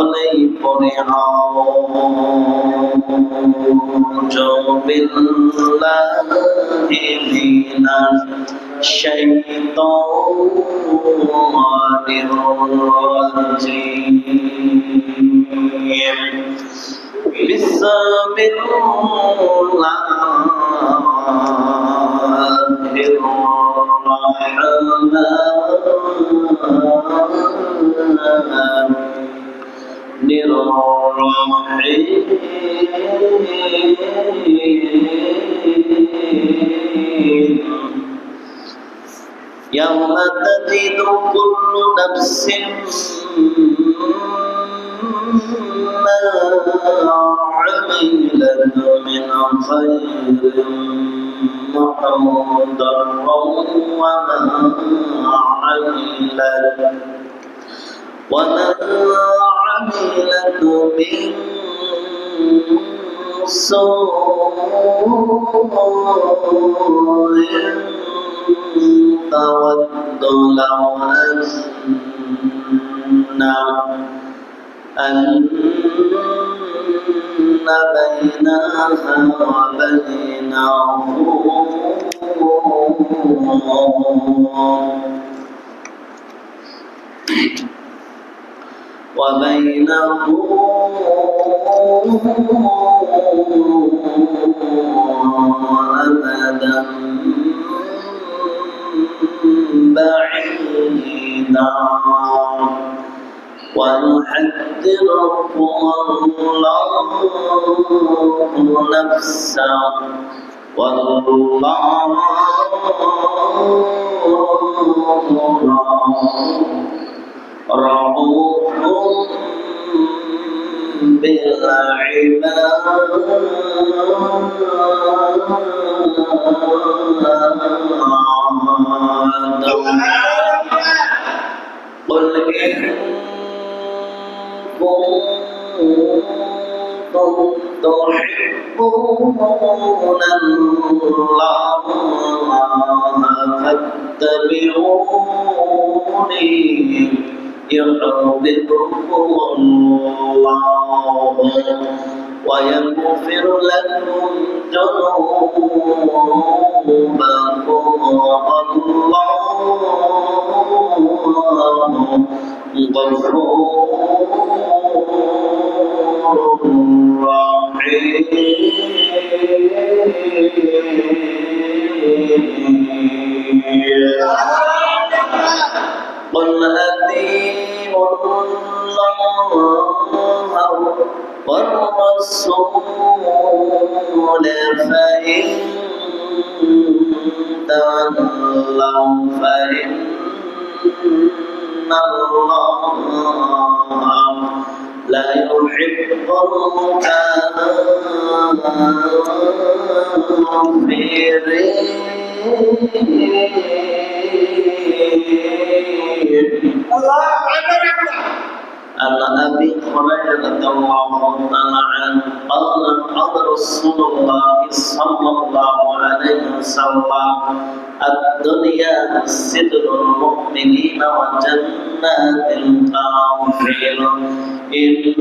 সকলেই পড়ে আউযু বিল্লাহি মিনাশ শাইতানির রাজীম বিসমিল্লাহির রাহমানির রহিম ইয়াওমা তাজিদু কুল্লু নাফসিন মা عملت من خير محضرا وما عملت من سوء تود لو أن بينها وبينه أمدا بعيدا ويحذركم الله نفسه والله رؤوف بالعباد قل إن كنتم تحبون الله فاتبعوني يحببكم الله ويغفر لكم ذنوبكم والله غفور رحيم قل أطيعوا الله والرسول فإن تولوا فإن الله لا يحب الكافرين عن أبي هريرة رضي الله تعالى عنه قال رسول الله صلى الله عليه وسلم الدنيا سجن المؤمنين وجنات الكافرين إن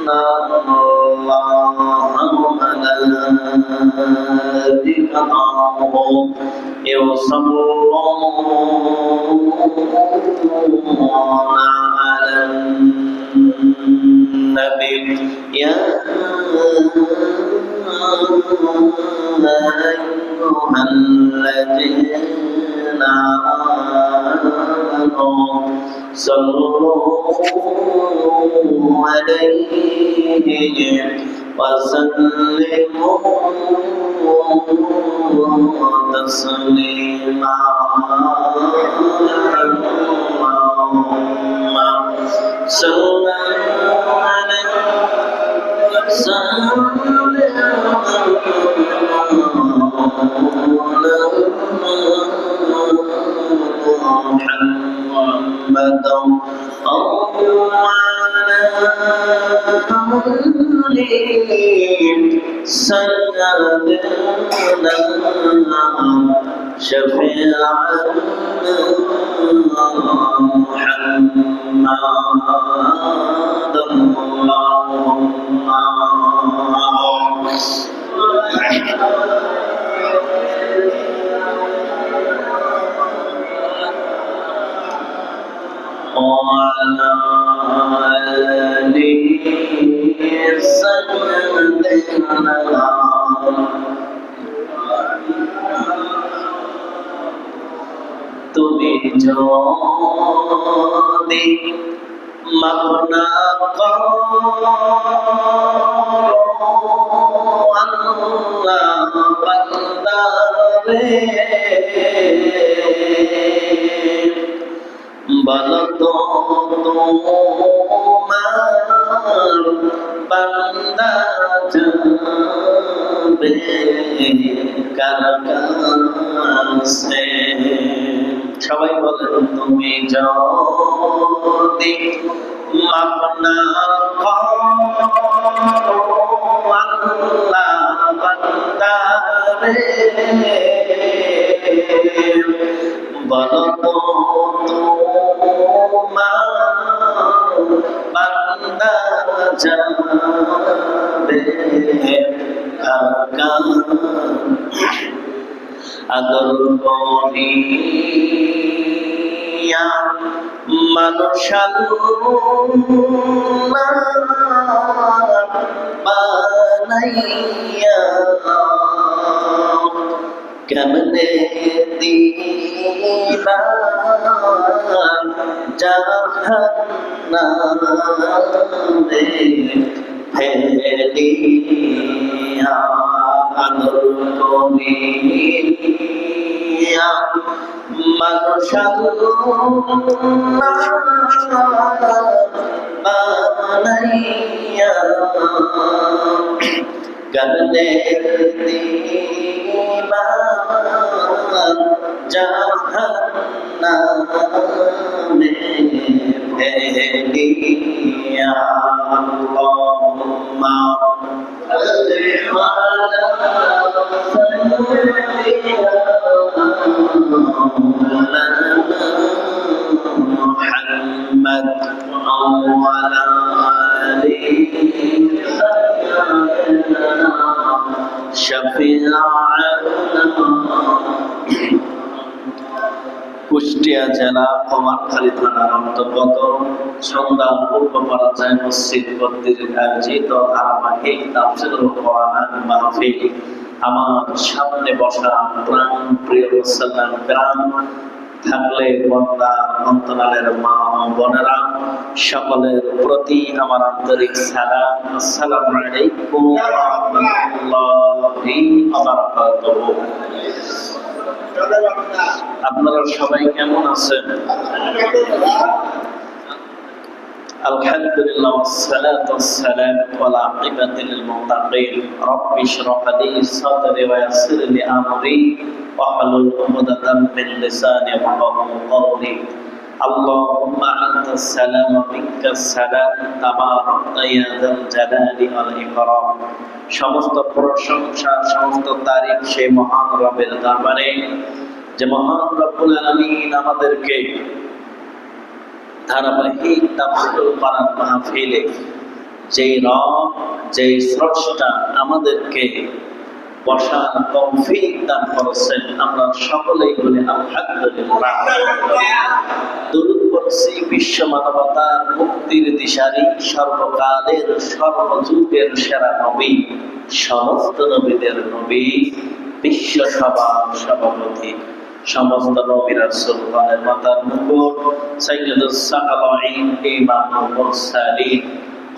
الله وملائكته يصلون على النبي يا أيها الذين آمنوا صلوا عليه وسلموا تسليما صل محمد سيدنا شفيعنا محمد اللهم وعلى آله سيدنا তুমি যদি মাফনা করো আল্লাহ বান্দারে বলতো তোমার বান্দা যাবে কার কাছে সবাই বলেন তুমি যদি মাফনা করো আল্লাহ বান্দারে বলতো তোমার বান্দা যাবে কার আদর করিয়া মানুষ বানাইয়া কেমনে দিবা জাহান্নামে ফেলিয়া আদর করিয়া মানুষ বানাইয়া কেমনে দিবা জাহান্নামে ফেলিয়া আল্লাহুম্মা সাল্লি আলা সাইয়্যিদিনা মুহাম্মদ ওয়া আলা আলিহি শাফিআনা কুষ্টিয়া জেলা কুমারখালী থানার অন্তর্গত সন্ধ্যা পূর্বপাড়া জামে মসজিদ কর্তৃক আয়োজিত ধারাবাহিক তাফসীরুল কোরআন মাহফিল। আমার সামনে বসা প্রাণ প্রিয় মুসলমান গ্রাম থাকলে বন্দা অন্তরালের মা ও বোনেরা সকলের প্রতি আমার আন্তরিক সালাম। আসসালামু আলাইকুম ওয়া রাহমাতুল্লাহি ওয়া বারাকাতুহু। আপনারা সবাই কেমন আছেন? আলহামদুলিল্লাহ ওয়াসসালাতু ওয়াসসালামু আলা আকিবাতিল মুত্তাকিন। রাব্বি ইশরাহ লি সাদরি ওয়া ইয়াসসির লি আমরি ওয়াহলুল উকদাতাম মিন লিসানি ইয়াফকাহু কওলি। আল্লাহুম্মা আনতাস সালাম ওয়া মিনকাস সালাম তাবারাকতা ইয়া যাল জালালি ওয়াল ইকরাম। সমস্ত প্রশংসা সমস্ত তারিফ সেই মহান রবের দরবারে যে মহান রব্বুল আলামিন আমাদেরকে ধারাবাহিক তাফসীরুল কোরআন মাহফিলে যেই রব যেই স্রষ্টা আমাদেরকে বসার তৌফিক দান করেছেন, আমরা সকলেই বলি আলহামদুলিল্লাহ। দরুদ পড়ছি বিশ্ব মানবতার মুক্তির দিশারি সর্বকালের সর্বযুগের সেরা নবী, সমস্ত নবীদের নবী, বিশ্ব সভার সভাপতি, সমস্ত নবী রাসূল গণের মাতার মুকুট, সাইয়্যিদুস সাহাবাঈন ইমামুল মুরসালিন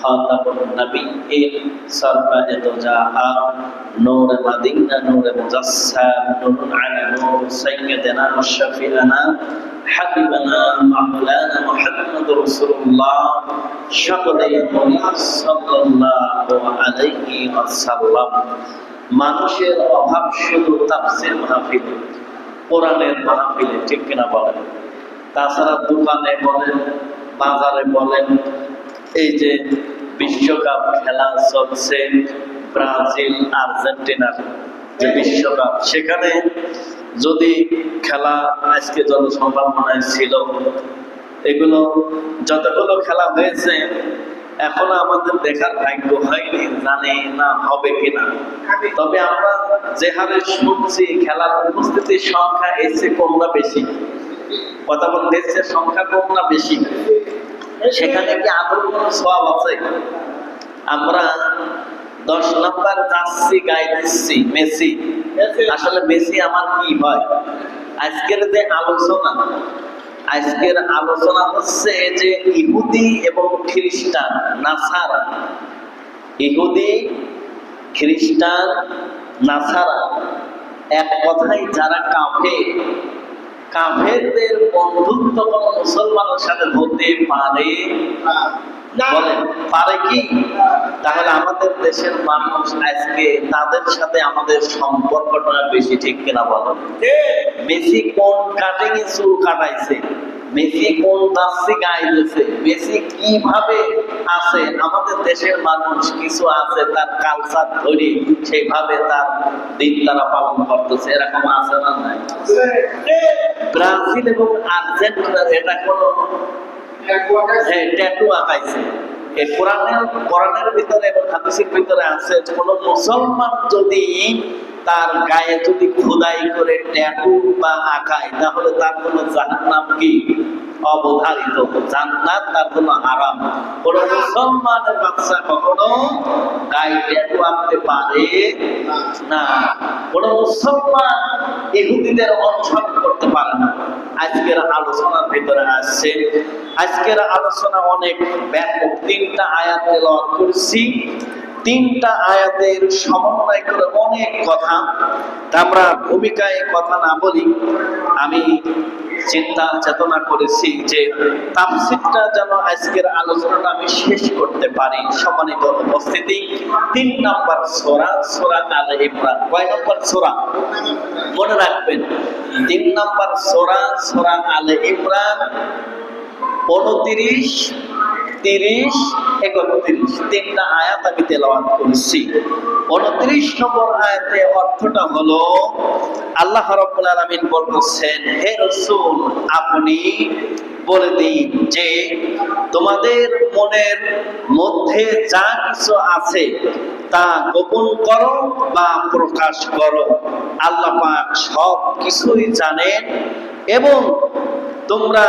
খাতামুন নবিয়্যিন সরকারে দো জাহান নূরে মদিনা নূরে মুজাসসাম নূরুন আলা নূর সাইয়্যিদিনা ওয়া শাফিআনা হাবিবানা মাওলানা মুহাম্মদুর রাসূলুল্লাহ সকলেই বলি সাল্লাল্লাহু আলাইহি ওয়াসাল্লাম। মানুষের অভাব শুধু তাফসীর মাহফিলে, কোরআনের মাহফিলে, ঠিক কিনা বলেন? তাছাড়া দোকানে বলেন, বাজারে বলেন, এই যে বিশ্বকাপ খেলা চলছে ব্রাজিল আর্জেন্টিনার যে বিশ্বকাপ, সেখানে যদি খেলা আজকে জনসংখ্যায় ছিল, এগুলো যতগুলো খেলা হয়েছে এখনো আমাদের দেখার ভাগ্য হয়নি, জানি না হবে কিনা। তবে আমরা যে হারে শুনছি খেলার উপস্থিতির সংখ্যা এসে কম না বেশি, কথা বলতে এসে সংখ্যা কম না বেশি, সেখানে কি আদৌ কোনো সওয়াব আছে? আমরা 10 নম্বর জার্সি গায়ে দিচ্ছি মেসি, আসলে মেসি আমার কি হয়? আজকের আলোচনা হচ্ছে যে ইহুদি এবং খ্রিস্টান, নাসারা, ইহুদি খ্রিস্টান নাসারা এক কথায় যারা কাফেরদের বন্ধুত্ব কোনো মুসলমানের সাথে হতে পারে? বলেন পারে কি? তাহলে আমাদের দেশের মানুষ আজকে তাদের সাথে আমাদের সম্পর্কটা বেশি, ঠিক কিনা বলেন? মেসি কোন কাটিং চুল কাটাইছে, মেসি কোন জার্সি গায়ে দিয়েছে, মেসি কিভাবে আছে, আমাদের দেশের মানুষ কিছু আছে তার কালচার ধরে সেইভাবে তার দিন তারা পালন করতেছে, এরকম আছে না নাই? ব্রাজিল এবং আর্জেন্টিনার এটা কোনো ট্যাটু আঁকাইছে। এই কোরআনের ভিতরে এবং হাদিসের ভিতরে আছে কোন মুসলমান যদি তার গায়ে যদি খোদাই করে ট্যাটু বা আঁকায়, তাহলে তার কোনো জাহান্নাম কি অবধারিত, জান্নাত তার কোনো হারাম। কোন মুসলমানের বাচ্চা কখনো গায়ে ট্যাটু আঁকতে পারে না, কোন মুসলমান ইহুদিদের অনুসরণ করতে পারে না। আজকের আলোচনার ভিতরে আসছে, আজকের আলোচনা অনেক ব্যাপক। 3টা আয়াত তেলাওয়াত করছি, 3টা আয়াতের সমন্বয় করে অনেক কথা। আমরা ভূমিকায় কথা না বলি, আমি চিন্তা চেতনা করেছি যে তাফসীরটা যেন আজকের আলোচনাটা আমি শেষ করতে পারি। সম্মানিত উপস্থিতি, 3 নম্বর সূরা, সূরা আলে ইমরান। কয় নম্বর সূরা? মনে রাখবেন, 3 নম্বর সূরা, সূরা আলে ইমরান 29, 30, 31, 3টা আয়াত আমি তেলাওয়াত করেছি। 29 নম্বর আয়াতে অর্থটা হলো আল্লাহ রাব্বুল আলামিন বলছেন, হে রাসূল আপনি বলে দিন যে তোমাদের মনের মধ্যে যা কিছু আছে তা গোপন করো বা প্রকাশ করো, আল্লাহ পাক সব কিছুই জানেন এবং তোমরা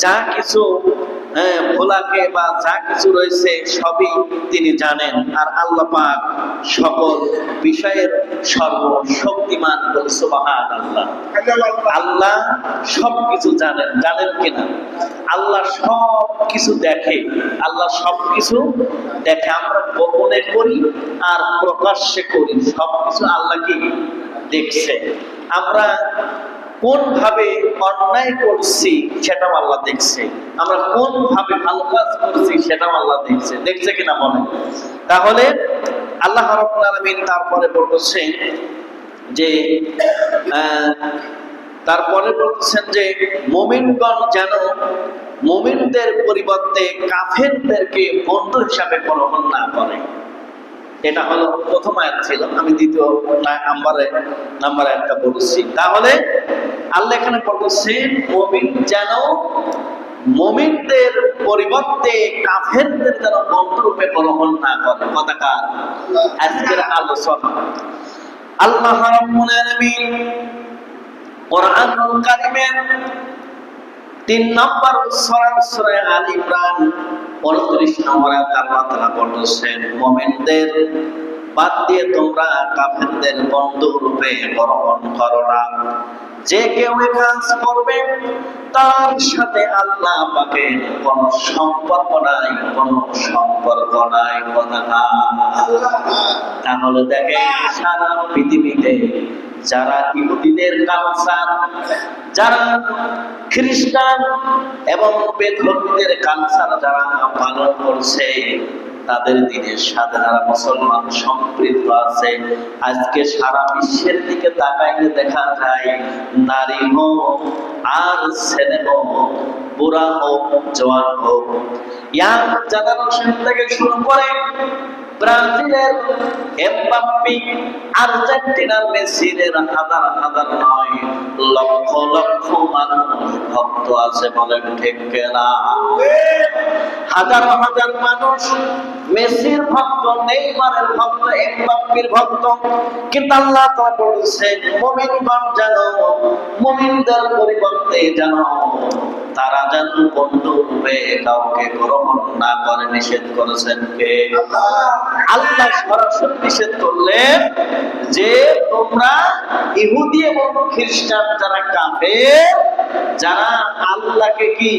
যা কিছু ভোলাকে বা যা কিছু রয়েছে সবই তিনি জানেন। আর আল্লাহ পাক সকল বিষয়ের সর্বশক্তিমান। বলে সুবহানাল্লাহ। আল্লাহ সবকিছু জানেন, জানেন কিনা? আল্লাহ সব কিছু দেখে, আল্লাহ সবকিছু দেখে। আমরা গোপনে করি আর প্রকাশ্যে করি, সবকিছু আল্লাহ কি দেখছে। আমরা কোন ভাবে অন্যায় করছি সেটাও আল্লাহ দেখছে, আমরা কোন ভাবে ভালো কাজ করছি সেটাও আল্লাহ দেখছে, দেখছে কিনা বলেন? তাহলে আল্লাহ রাব্বুল আলামিন তারপরে বলছেন যে মুমিনগণ যেন মুমিনদের পরিবর্তে কাফেরদেরকে বন্ধু হিসাবে গ্রহণ না করে। এটা হলো প্রথম আয়াত ছিল, আমি দ্বিতীয় নাম্বার একটা বলছি। তাহলে আল্লাহ এখানে বলছেন মুমিন যেন মুমিনদের পরিবর্তে কাফেরদের যেন বন্ধু রূপে গ্রহণ না করে। কথাটা আজকের আলোচনা। আল্লাহ রাব্বুল আলামিন কোরআনুল কারীমের 3 নম্বর সূরা, সূরা আলে ইমরান 29 নম্বর আয়াতে আল্লাহ তাআলা বলছেন, মুমিনদের বাদ দিয়ে তোমরা কাফেরদের বন্ধু রূপে গ্রহণ করো না। যে কেউ কাজ করবে তার সাথে আল্লাহ পাকের কোন সম্পর্ক নাই, কোন সম্পর্ক নাই। কথা তাহলে দেখেন সারা পৃথিবীতে যারা ইহুদিদের কালচার, যারা খ্রিস্টান এবং বেধর্মীদের কালচার যারা পালন করছে, তাদের দিনের সাথে যারা মুসলমান সম্পৃক্ত আছে, আজকে সারা বিশ্বের দিকে তাকাইলে দেখা যায় নারী হোক আর ছেলে হোক, বুড়া হোক জওয়ান হোক, ইয়াং জেনারেশন থেকে শুরু করে ব্রাজিলের এমবাপ্পে, আর্জেন্টিনার মেসির হাজার হাজার নয় লক্ষ লক্ষ মানুষ ভক্ত আছে, বলেন ঠিক কিনা? হাজার হাজার মানুষ মেসির ভক্ত, নেইমারের ভক্ত, এমবাপ্পের ভক্ত। কিন্তু আল্লাহ তাআলা বলেছেন মুমিনগণ যেন, মুমিনদের পরিবর্তে যেন তারা যেন বন্ধুরূপে কাউকে গ্রহণ না করে, নিষেধ করেছেন কে? আল্লাহ সরাসরি নিষেধ করলেন যে তোমরা ইহুদি এবং খ্রিস্টান যারা কাফের, যারা আল্লাহকে কি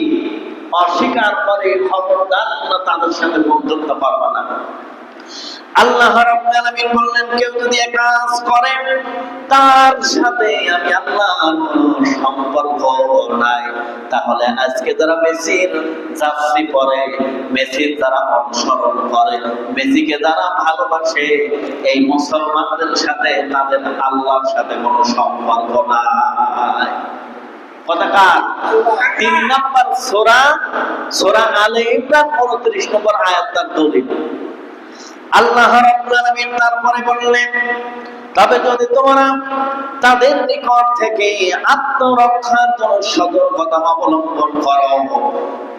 অস্বীকার করে, খবরদার তাদের সাথে বন্ধুত্ব করবে না। আল্লাহ রাব্বুল আলামিন বললেন কেউ যদি এক কাজ করে তার সাথে আমি আল্লাহর কোনো সম্পর্ক নাই, তাহলে আজকে যারা মেসির জার্সি পরে, মেসির যারা অনুসরণ করে, মেসিকে যারা ভালোবাসে, এই মুসলমানদের সাথে তাদের আল্লাহর সাথে কোনো সম্পর্ক নাই। কথাকার 3 নম্বর সূরা আলে ইমরান 29 নম্বর আয়াতটার দলিল। আল্লাহ রাব্বুল আলামিন তারপরে বললেন তবে যদি তোমরা তাদের নিকট থেকে আত্মরক্ষার জন্য সতর্কতা অবলম্বন করো,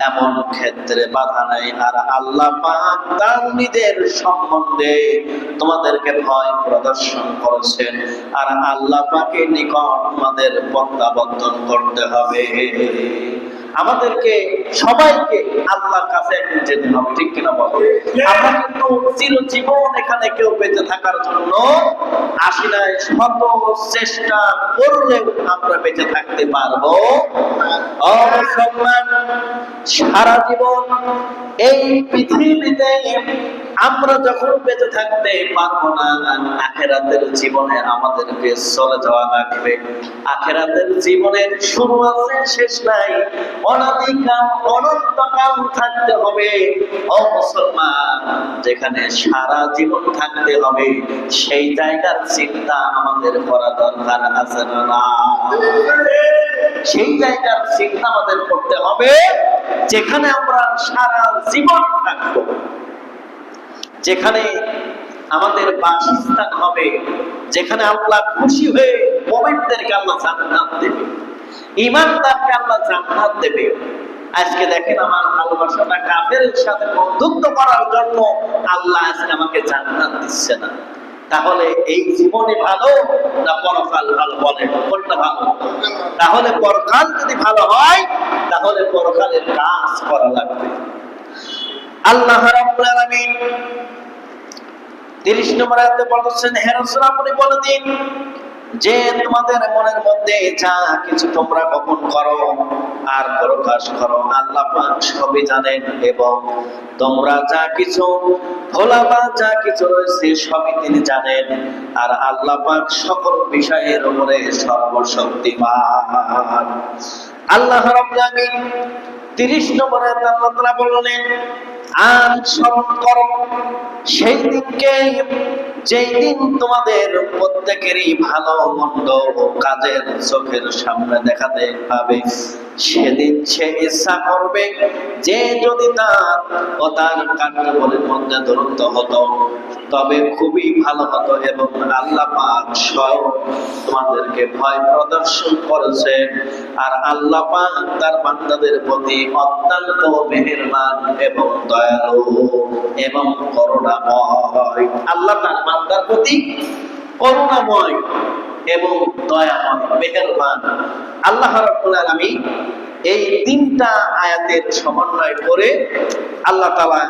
এমন ক্ষেত্রে বাধা নাই। আর আল্লাহ পাক তার নিজের সম্বন্ধে তোমাদেরকে ভয় প্রদর্শন করেছেন, আর আল্লাহ পাকের নিকট তোমাদের প্রত্যাবর্তন করতে হবে। আমাদেরকে সবাইকে আল্লাহর কাছে একদিন যেতে হবে, ঠিক কিনা বলো? আমরা কিন্তু চিরজীবন এখানে কেউ বেঁচে থাকার জন্য আসি নাই, শত চেষ্টা করলেও আমরা বেঁচে থাকতে পারবো ও মুসলমান। সারা জীবন এই পৃথিবীতে আমরা যখন বেঁচে থাকতে পারবো না, আখিরাতের জীবনে আমাদেরকে চলে যাওয়া লাগবে। আখিরাতের জীবনের শুরু আছে, শেষ নাই, অনাদিকাল অনন্তকাল থাকতে হবে ও মুসলমান। যেখানে সারা জীবন থাকতে হবে সেই জায়গার চিন্তা আমাদের করা দরকার আছে না? সেই জায়গার চিন্তা আমাদের করতে হবে যেখানে আমরা সারা জীবন থাকবো, যেখানে আমাদের বাসস্থান হবে, যেখানে আল্লাহ খুশি হয়ে মুমিনদেরকে আল্লাহ জান্নাত দেবে, ঈমানদারকে আল্লাহ জান্নাত দেবে। আজকে দেখেন আমার ভালোবাসাটা কাফেরের সাথে বন্ধুত্ব করার জন্য আল্লাহ আজকে আমাকে জান্নাত দিচ্ছে না। তাহলে এই জীবনে ভালো না পরকাল ভালো? বলেন কোনটা ভালো? তাহলে পরকাল যদি ভালো হয় তাহলে পরকালের কাজ করা লাগবে। আল্লাহ রাব্বুল আলামিন 30 নম্বর আয়াতে বলেছেন, হে রাসূল আপনি বলে দিন যে তোমাদের মনের মধ্যে যা কিছু তোমরা গোপন করো আর প্রকাশ করো আল্লাহ পাক সবই জানেন, এবং তোমরা যা কিছু ভোলা বা যা কিছু রয়েছে সবই তিনি জানেন। আর আল্লাহ পাক সকল বিষয়ের উপরে সর্বশক্তিমান। আল্লাহ রাব্বুল আলামিন 30 নম্বর আয়াতে আল্লাহ তাআলা বললেন, আর স্মরণ করো সেই দিনকে যেই দিন তোমাদের প্রত্যেকেরই ভালো মন্দ কাজের চোখের সামনে দেখাতে পাবে। সেদিন সে ইচ্ছা করবে যে যদি তার ও তার কার্যাবলীর মধ্যে দূরত্ব হতো তবে খুবই ভালো হতো, এবং আল্লাহ পাক স্বয়ং তোমাদেরকে ভয় প্রদর্শন করেছেন। আর আল্লাহ পাক তার বান্দাদের প্রতি অত্যন্ত মেহেরবান এবং দয়ালু এবং করুণাময়। আল্লাহ তার বান্দার প্রতি করুণাময় এবং দয়াময়, মেহেরবান। আল্লাহ রাব্বুল আলামিন এই 3টা আয়াতের সমন্বয় করে আল্লাহ তাআলা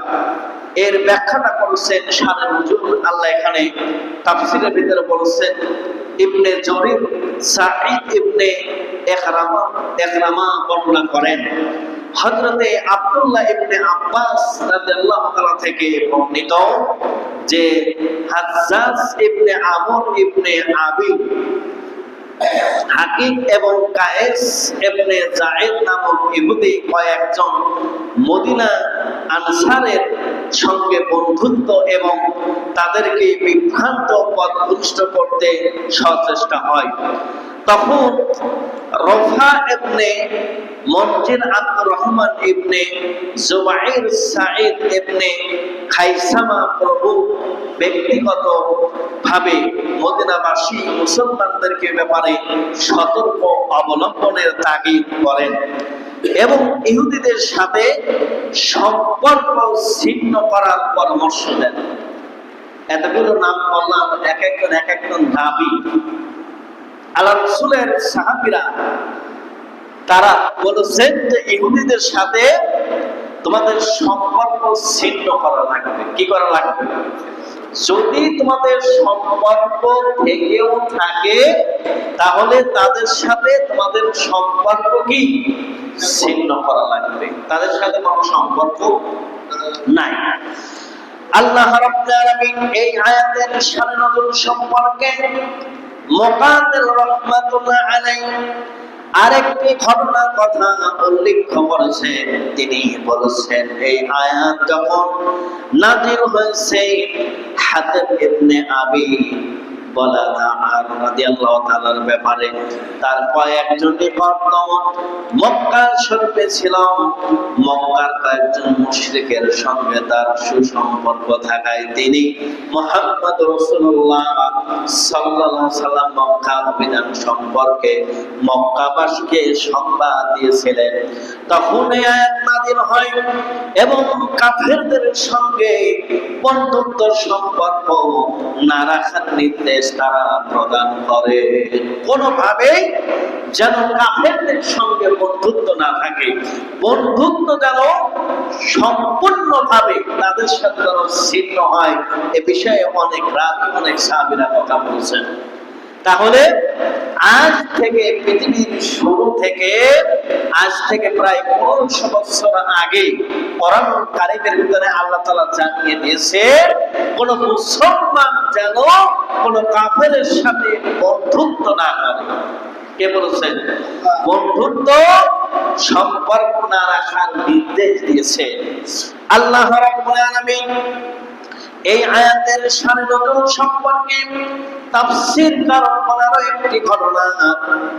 এর ব্যাখ্যাটা করেছেন শানে নুজুল। আল্লাহ এখানে তাফসীরের ভিতরে বলেছেন, ইবনে জরির সাঈদ ইবনে ইকরামা বর্ণনা করেন, হযরতে আব্দুল্লাহ ইবনে আব্বাস রাদিয়াল্লাহু তাআলা থেকে বর্ণিত যে হাজ্জাজ ইবনে আমর ইবনে আবিদ, হাকিম এবং কায়েস ইবনে যায়েদ নামক ইহুদি কয়েকজন মদিনা আনসারের সঙ্গে বন্ধুত্ব এবং তাদেরকে বিভ্রান্ত পথভ্রষ্ট করতে সচেষ্টা হয়। তখন রফা ইবনে মনজির, আব্দুর রহমান ইবনে জুবাইর, সাঈদ ইবনে খাইসামা প্রভু ব্যক্তিগত ভাবে মদিনাবাসী মুসলমানদেরকে ব্যাপারে সতর্ক অবলম্বনের তাগিদ করেন এবং ইহুদিদের সাথে সম্পর্ক ছিন্ন করার পরামর্শ দেন। এতগুলো নাম বললাম, এক একজন দাবি। আল্লাহ রাসূলের সাহাবীরা তারা বলেছেন যে ইহুদিদের সাথে তোমাদের সম্পর্ক ছিন্ন করা লাগবে। কি করা লাগবে? যদি তোমাদের সম্পর্ক থেকেও থাকে তাহলে তাদের সাথে তোমাদের সম্পর্ক কি ছিন্ন করা লাগবে। তাদের সাথে কোনো সম্পর্ক নাই। আল্লাহ রাব্বুল আলামিন এই আয়াতের শানে নজুল সম্পর্কে মুকাদ্দির রাহমাতুল্লাহ আলাইহি আরেকটি ঘটনার কথা উল্লেখ করেছেন। তিনি বলেছেন এই আয়াত যখন নাযিল হয়েছে হাতিব ইবনে আবি বলতাআর রাদিয়াল্লাহু তাআলার ব্যাপারে, তার কয়েকজন নিকটতম মক্কা শরীফে ছিল। মক্কার কয়েকজন মুশরিকের সঙ্গে তার সুসম্পর্ক থাকায় তিনি মুহাম্মদ রাসূলুল্লাহ সাল্লাল্লাহু আলাইহি সাল্লাম মক্কা অভিযান সম্পর্কে মক্কাবাসীকে সংবাদ দিয়েছিলেন। তখন এই আয়াত নাযিল হয় এবং কাফেরদের সঙ্গে বন্ধুত্ব সম্পর্ক না রাখার নির্দেশ তারা প্রদান করে। কোনোভাবেই যেন কাফেরদের সঙ্গে বন্ধুত্ব না থাকে, বন্ধুত্ব যেন সম্পূর্ণভাবে তাদের সাথে যেন ছিন্ন হয়, এ বিষয়ে অনেক রাবী অনেক সাহাবীরা কথা বলছেন। তাহলে আজ থেকে পৃথিবীর শুরু থেকে আজ থেকে প্রায় 1500 বছর আগে কোরআন কারীমের ভিতরে আল্লাহ তাআলা জানিয়ে দিয়েছে কোন মুসলমান যেন কোন কাফেরের সাথে বন্ধুত্ব না করে। কে বলেছেন? বন্ধুত্ব সম্পর্ক না রাখার নির্দেশ দিয়েছে আল্লাহ রাব্বুল আলামিন। এই আয়াতের শানে নজুল সম্পর্কে তাফসীর কারণের একটি ঘটনা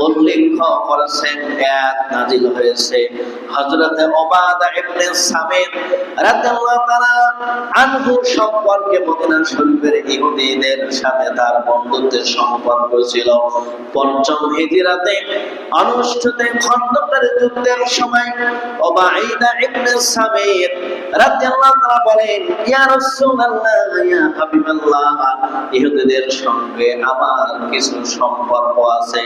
উল্লেখ করেছেন। আয়াত নাযিল হয়েছে হযরত উবাদা ইবনে সামিত রাদিয়াল্লাহু তাআলা আনহু সম্পর্কে। মদিনা শরীফের ইহুদিদের সাথে তার বন্ধুত্বের সম্পর্ক ছিল। পঞ্চম হিজরাতে অনুষ্ঠিত খন্দকের যুদ্ধের সময় উবাইদা ইবনে সামিত রাদিয়াল্লাহু তাআলা বলেন, ইয়া রাসূলুল্লাহ, ইয়া হাবিবাল্লাহ, ইহুদিদের সঙ্গে আমার কিছু সম্পর্ক আছে।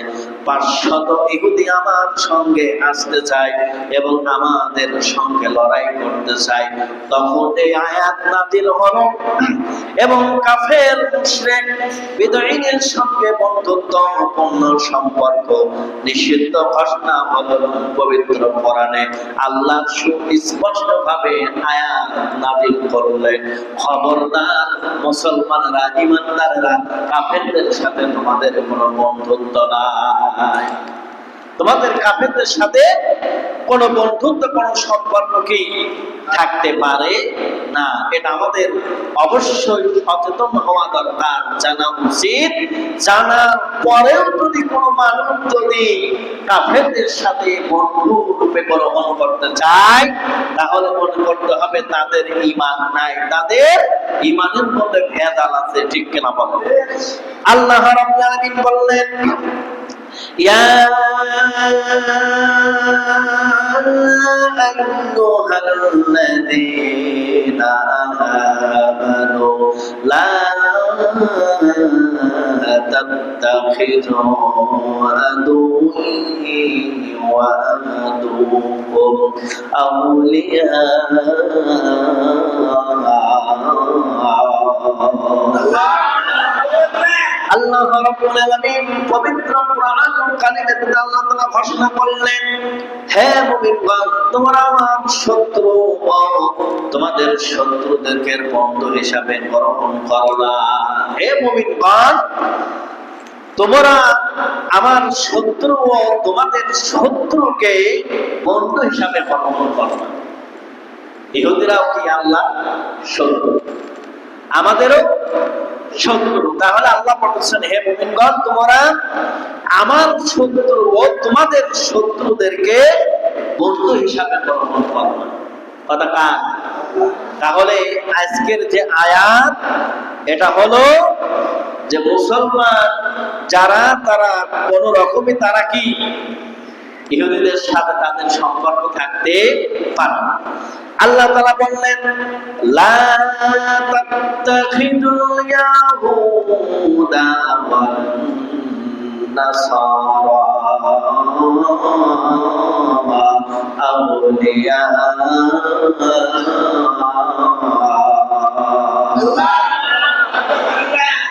500 ইহুদি আমার সঙ্গে আসতে চায় এবং আমাদের সঙ্গে লড়াই করতে চায়। তখন এই আয়াত নাযিল হলো এবং কাফের মুশরিক বিদঈনের সঙ্গে বন্ধুত্বপূর্ণ সম্পর্ক নিষিদ্ধ ঘোষণা হলো। পবিত্র কোরআনে আল্লাহ সুস্পষ্টভাবে আয়াত নাযিল করলেন, খবরদার মুসলমানরা, ঈমানদাররা, কাফেরদের সাথে তোমাদের কোনো বন্ধুত্ব নাই। তোমাদের কাফেরদের সাথে কোনো বন্ধুত্ব, কোনো সম্পর্ক কি থাকতে পারে না। এটা আমাদের অবশ্যই সচেতন হওয়া দরকার, জানা উচিত। জানার পরেও যদি কোনো মানুষ যদি কাফেরদের সাথে বন্ধু রূপে গ্রহণ করতে চায় তাহলে মনে করতে হবে তাদের ঈমান নাই, তাদের ঈমানের মধ্যে ভেজাল আছে। ঠিক কিনা বলেন? আল্লাহ রাব্বুল আলামিন বললেন, ইয়া আইয়ুহাল্লাযীনা আমানু লা তাত্তাখিযু আদুওয়ি ওয়া আদুওয়াকুম আউলিয়া। আল্লাহ রাব্বুল আলামিন পবিত্র কোরআনুল কারীমে আল্লাহ তাআলা ঘোষণা করলেন, হে মুমিনগণ, তোমরা আমার শত্রু ও তোমাদের শত্রুদেরকে বন্ধু হিসাবে গ্রহণ করো না। হে মুমিনগণ, তোমরা আমার শত্রু ও তোমাদের শত্রুকে বন্ধু হিসাবে গ্রহণ করো না। ইহুদিরাও কি আল্লাহ শত্রু? আমাদেরও শত্রু। তাহলে আল্লাহ বলছেন, হে মুমিনগণ, তোমরা আমার শত্রু ও তোমাদের শত্রুদেরকে বন্ধু হিসাবে গ্রহণ করো না। কথা কার? তাহলে আজকের যে আয়াত, এটা হলো যে মুসলমান যারা তারা কোন রকমই তারা কি ইহুদিদের সাথে তাদের সম্পর্ক থাকতে পারে না। আল্লাহ তাআলা বললেন লা তাত্তাখিদু ইয়াহুদা ওয়ান নাসারা আউলিয়া।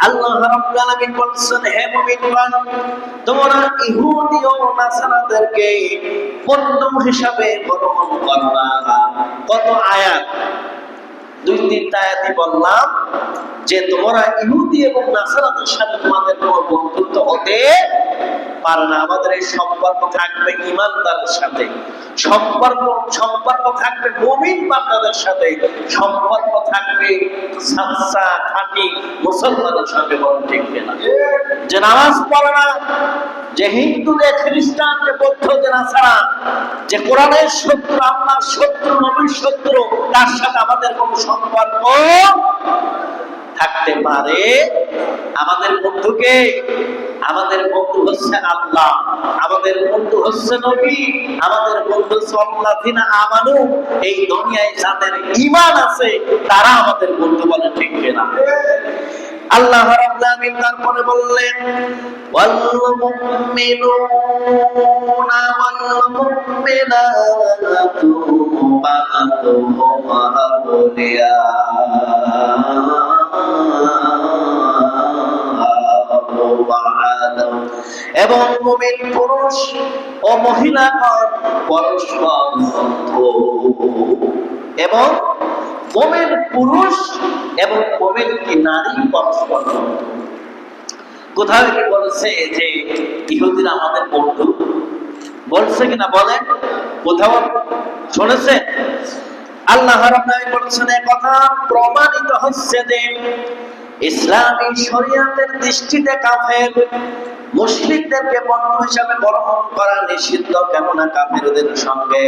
আল্লাহ রাব্বুল আলামিন বলেন, হে মুমিনগণ, তোমরা ইহুদি ও নাসারাদেরকে বন্ধু হিসাবে গ্রহণ করবা। কত আয়াত, 2-3টা আয়াতই বললাম যে তোমরা ইহুদি এবং নাসারাদের সাথে তোমাদের কোনো বন্ধুত্ব হতে পারে না। আমাদের এই সম্পর্ক থাকবে ঈমানদারের সাথে, সম্পর্ক থাকবে মুমিন বান্দাদের সাথে, সম্পর্ক থাকবে সাচ্চা খাঁটি মুসলমানের সাথে। বলেন ঠিক কিনা? যে নামাজ পড়ে না, যে হিন্দু, যে খ্রিস্টান, যে বৌদ্ধ, যে নাসারা, যে কোরআনের শত্রু, আল্লাহর শত্রু, নবীর শত্রু, তার সাথে আমাদের কোনো সম্পর্ক থাকতে পারে? আমাদের বন্ধুকে, আমাদের বন্ধু হচ্ছে আল্লাহ, আমাদের বন্ধু হচ্ছে নবী, আমাদের বন্ধু হচ্ছে আল্লাযিনা আমানু। এই দুনিয়ায় যাদের ঈমান আছে তারা আমাদের বন্ধু। বলে ঠিক কিনা? আল্লাহ রাব্বুল আলামিন তারপরে বললেন ওয়াল মুমিনুনা ওয়াল মুমিনাতু বা'দুহুম আউলিয়া এবং মুমিন পুরুষ ও মহিলাগণ পরস্পর বন্ধু। এবং মুমিন পুরুষ এবং মুমিন কি নারী পরস্পর বন্ধু। কোথাও কি বলছে যে ইহুদিরা আমাদের বন্ধু? বলছে কিনা বলেন? কোথাও শুনেছেন? আল্লাহ রাব্বুল আলামিন বলেছেন, এই কথা প্রমাণিত হচ্ছে যে ইসলামী শরীয়তের দৃষ্টিতে কাফের মুশরিকদেরকে বন্ধু হিসাবে গ্রহণ করা নিষিদ্ধ। কেননা কাফেরদের সঙ্গে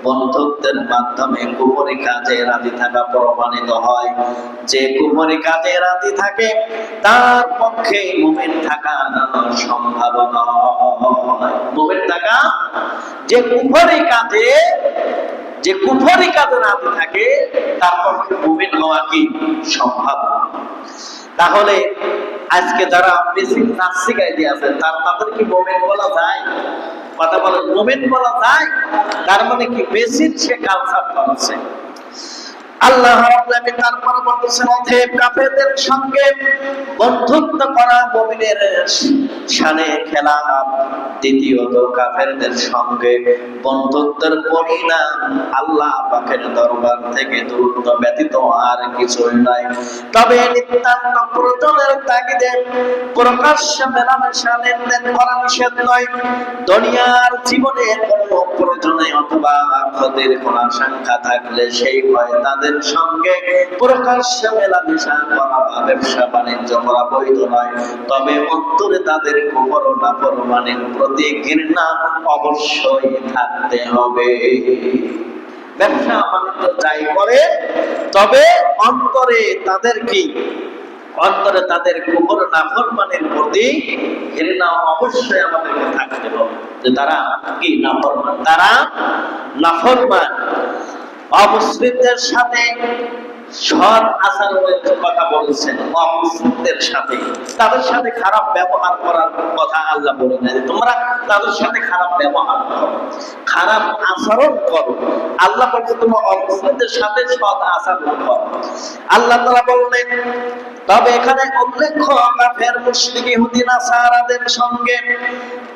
বন্ধুত্বের মাধ্যমে কুফরি কাজে রাজি থাকা প্রমাণিত হয়। যে কুফরি কাজে রাজি থাকে তার পক্ষে মুমিন থাকা সম্ভব নয়। মুমিন থাকা, যে কুফরি কাজে রাজি থাকে তার পক্ষে মুমিন হওয়া কি সম্ভব? তাহলে আজকে যারা বেসিক নাচ শিখাই দিয়েছে তাদের কি মুমিন বলা যায়? কথা বলে মুমিন বলা যায়? তার মানে কি বেসিক সে কালচার করছে। আল্লাহ রাব্বুল আলামিন তারপর বলতেছেন, অতএব কাফেরদের সঙ্গে বন্ধুত্ব করা মুমিনের শানে খেলা। দ্বিতীয়ত, কাফেরদের সঙ্গে বন্ধুত্বের পরিণাম আল্লাহ পাকের দরবার থেকে দূরত্ব ব্যতীত আর কিছুই নয়। তবে নিতান্ত প্রয়োজনের তাগিদে প্রকাশ্যে মেলামেশা লেনদেন করা নিষেধ নয়। দুনিয়ার জীবনে কোনো প্রয়োজনে অথবা ক্ষতির কোনো আশঙ্কা থাকলে সেই ভয়ে তাদের সঙ্গে প্রকাশ্যে মেলামেশা করা বা ব্যবসা বাণিজ্য করা বৈধ নয়। তবে অন্তরে তাদের কুফর ও নাফরমানির প্রতি ঘৃণা অবশ্যই থাকতে হবে। ব্যবসা বাণিজ্য যাই করে, তবে অন্তরে তাদের কি, অন্তরে তাদের কুফর নাফরমানির প্রতি ঘৃণা অবশ্যই আমাদেরকে থাকতে হবে। যে তারা কি নাফরমান, তারা নাফরমান। অমুসলিমদের সাথে সৎ আচরণের কথা বলছেন। অমুসলিমদের সাথে, তাদের সাথে খারাপ ব্যবহার করার কথা আল্লাহ বলে নাই। তোমরা তাদের সাথে খারাপ ব্যবহার করো, খারাপ আচরণ করো। আল্লাহ বলছে তোমরা অমুসলিমদের সাথে সৎ আচরণ করো। আল্লাহ তাআলা বললেন, তবে এখানে উল্লেখ্য কাফের মুশরিক ইহুদি নাসারাদের সঙ্গে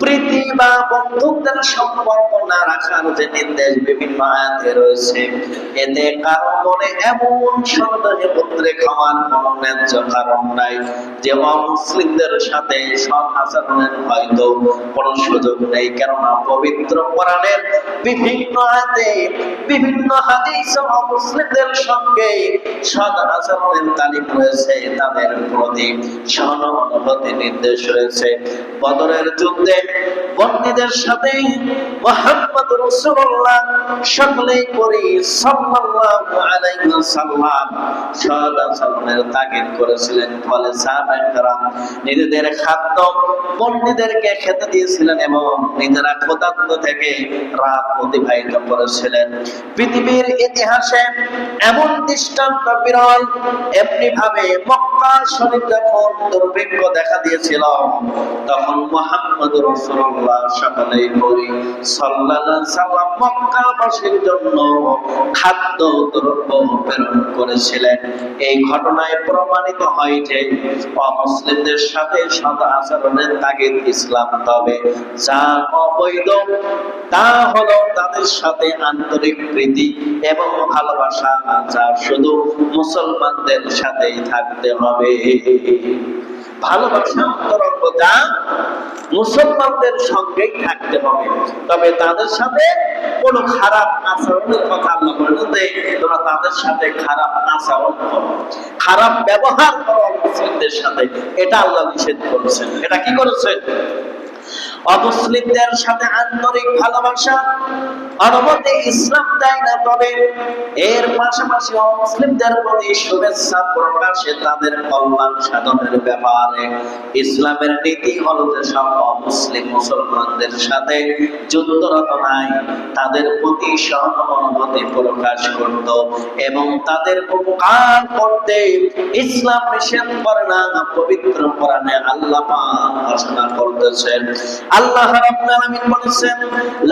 প্রীতি বা বন্ধুত্বের সম্পর্ক না রাখার যে নির্দেশ বিভিন্ন আয়াতে রয়েছে, এতে কারো মনে এমন সন্দেহে পুত্রে খাওয়ার কোনো ন্যায্য কারণ নাই যে অমুসলিমদের সাথে সৎ আচরণের হয়তো কোনো সুযোগ নেই। কেননা পবিত্র কোরআনের বিভিন্ন আয়াতে বিভিন্ন হাদিস অমুসলিমদের সঙ্গে সৎ আচরণের তালিম রয়েছে, তাদের প্রতি সহানুভূতি নির্দেশ রয়েছে। বদরের যুদ্ধে বন্দীদের সাথে মুহাম্মদ রাসূলুল্লাহ সকলেই করি সাল্লাল্লাহু আলাইহি ওয়াসাল্লাম সৎ আচরণের তাগিদ করেছিলেন। ফলে সাহাবায়ে কেরাম নিজেদের খাদ্য বন্দীদেরকে খেতে দিয়েছিলেন এবং নিজেরা ক্ষুধার্ত থেকে রাত অতিবাহিত করেছিলেন। পৃথিবীর ইতিহাসে এমন দৃষ্টান্ত বিরল। এমনি ভাবে মক্কা শরীফ যখন দুর্ভিক্ষ দেখা দিয়েছিল তখন মুহাম্মদ রাসূলুল্লাহ সকলেই বলি সাল্লাল্লাহু আলাইহি ওয়াসাল্লাম মক্কাবাসীর জন্য খাদ্য দ্রব্য প্রেরণ করেছিলেন। এই ঘটনায় প্রমাণিত হয় যে অমুসলিমদের সাথে সৎ আচরণের তাগিদ ইসলাম, তবে যা অবৈধ তা হলো তাদের সাথে আন্তরিক প্রীতি এবং ভালোবাসা, যা শুধু মুসলমানদের সাথেই থাকতে হবে। ভালোবাসা অন্তরঙ্গতা মুসলমানদের সঙ্গেই থাকতে হবে, তবে তাদের সাথে কোনো খারাপ আচরণের কথা আল্লাহ বলেন যে তোমরা তাদের সাথে খারাপ আচরণ করো, খারাপ ব্যবহার করো মুসলিমদের সাথে, এটা আল্লাহ নিষেধ করেছেন। এটা কি করেছেন? অমুসলিমদের সাথে আন্তরিক ভালোবাসা অনুমতি ইসলাম দেয় না, তবে এর পাশাপাশি অমুসলিমদের প্রতি শুভেচ্ছা প্রকাশে তাদের কল্যাণ সাধনের ব্যাপারে ইসলামের নীতি হলো যে সব অমুসলিম মুসলমানদের সাথে যুদ্ধরত নাই তাদের প্রতি সহানুভূতি প্রকাশ করত এবং তাদের উপকার করতে ইসলাম নিষেধ করে না। পবিত্র কোরআনে আল্লাহ পাক ঘোষণা করতেছেন, আল্লাহ রাব্বুল আলামিন বলেছেন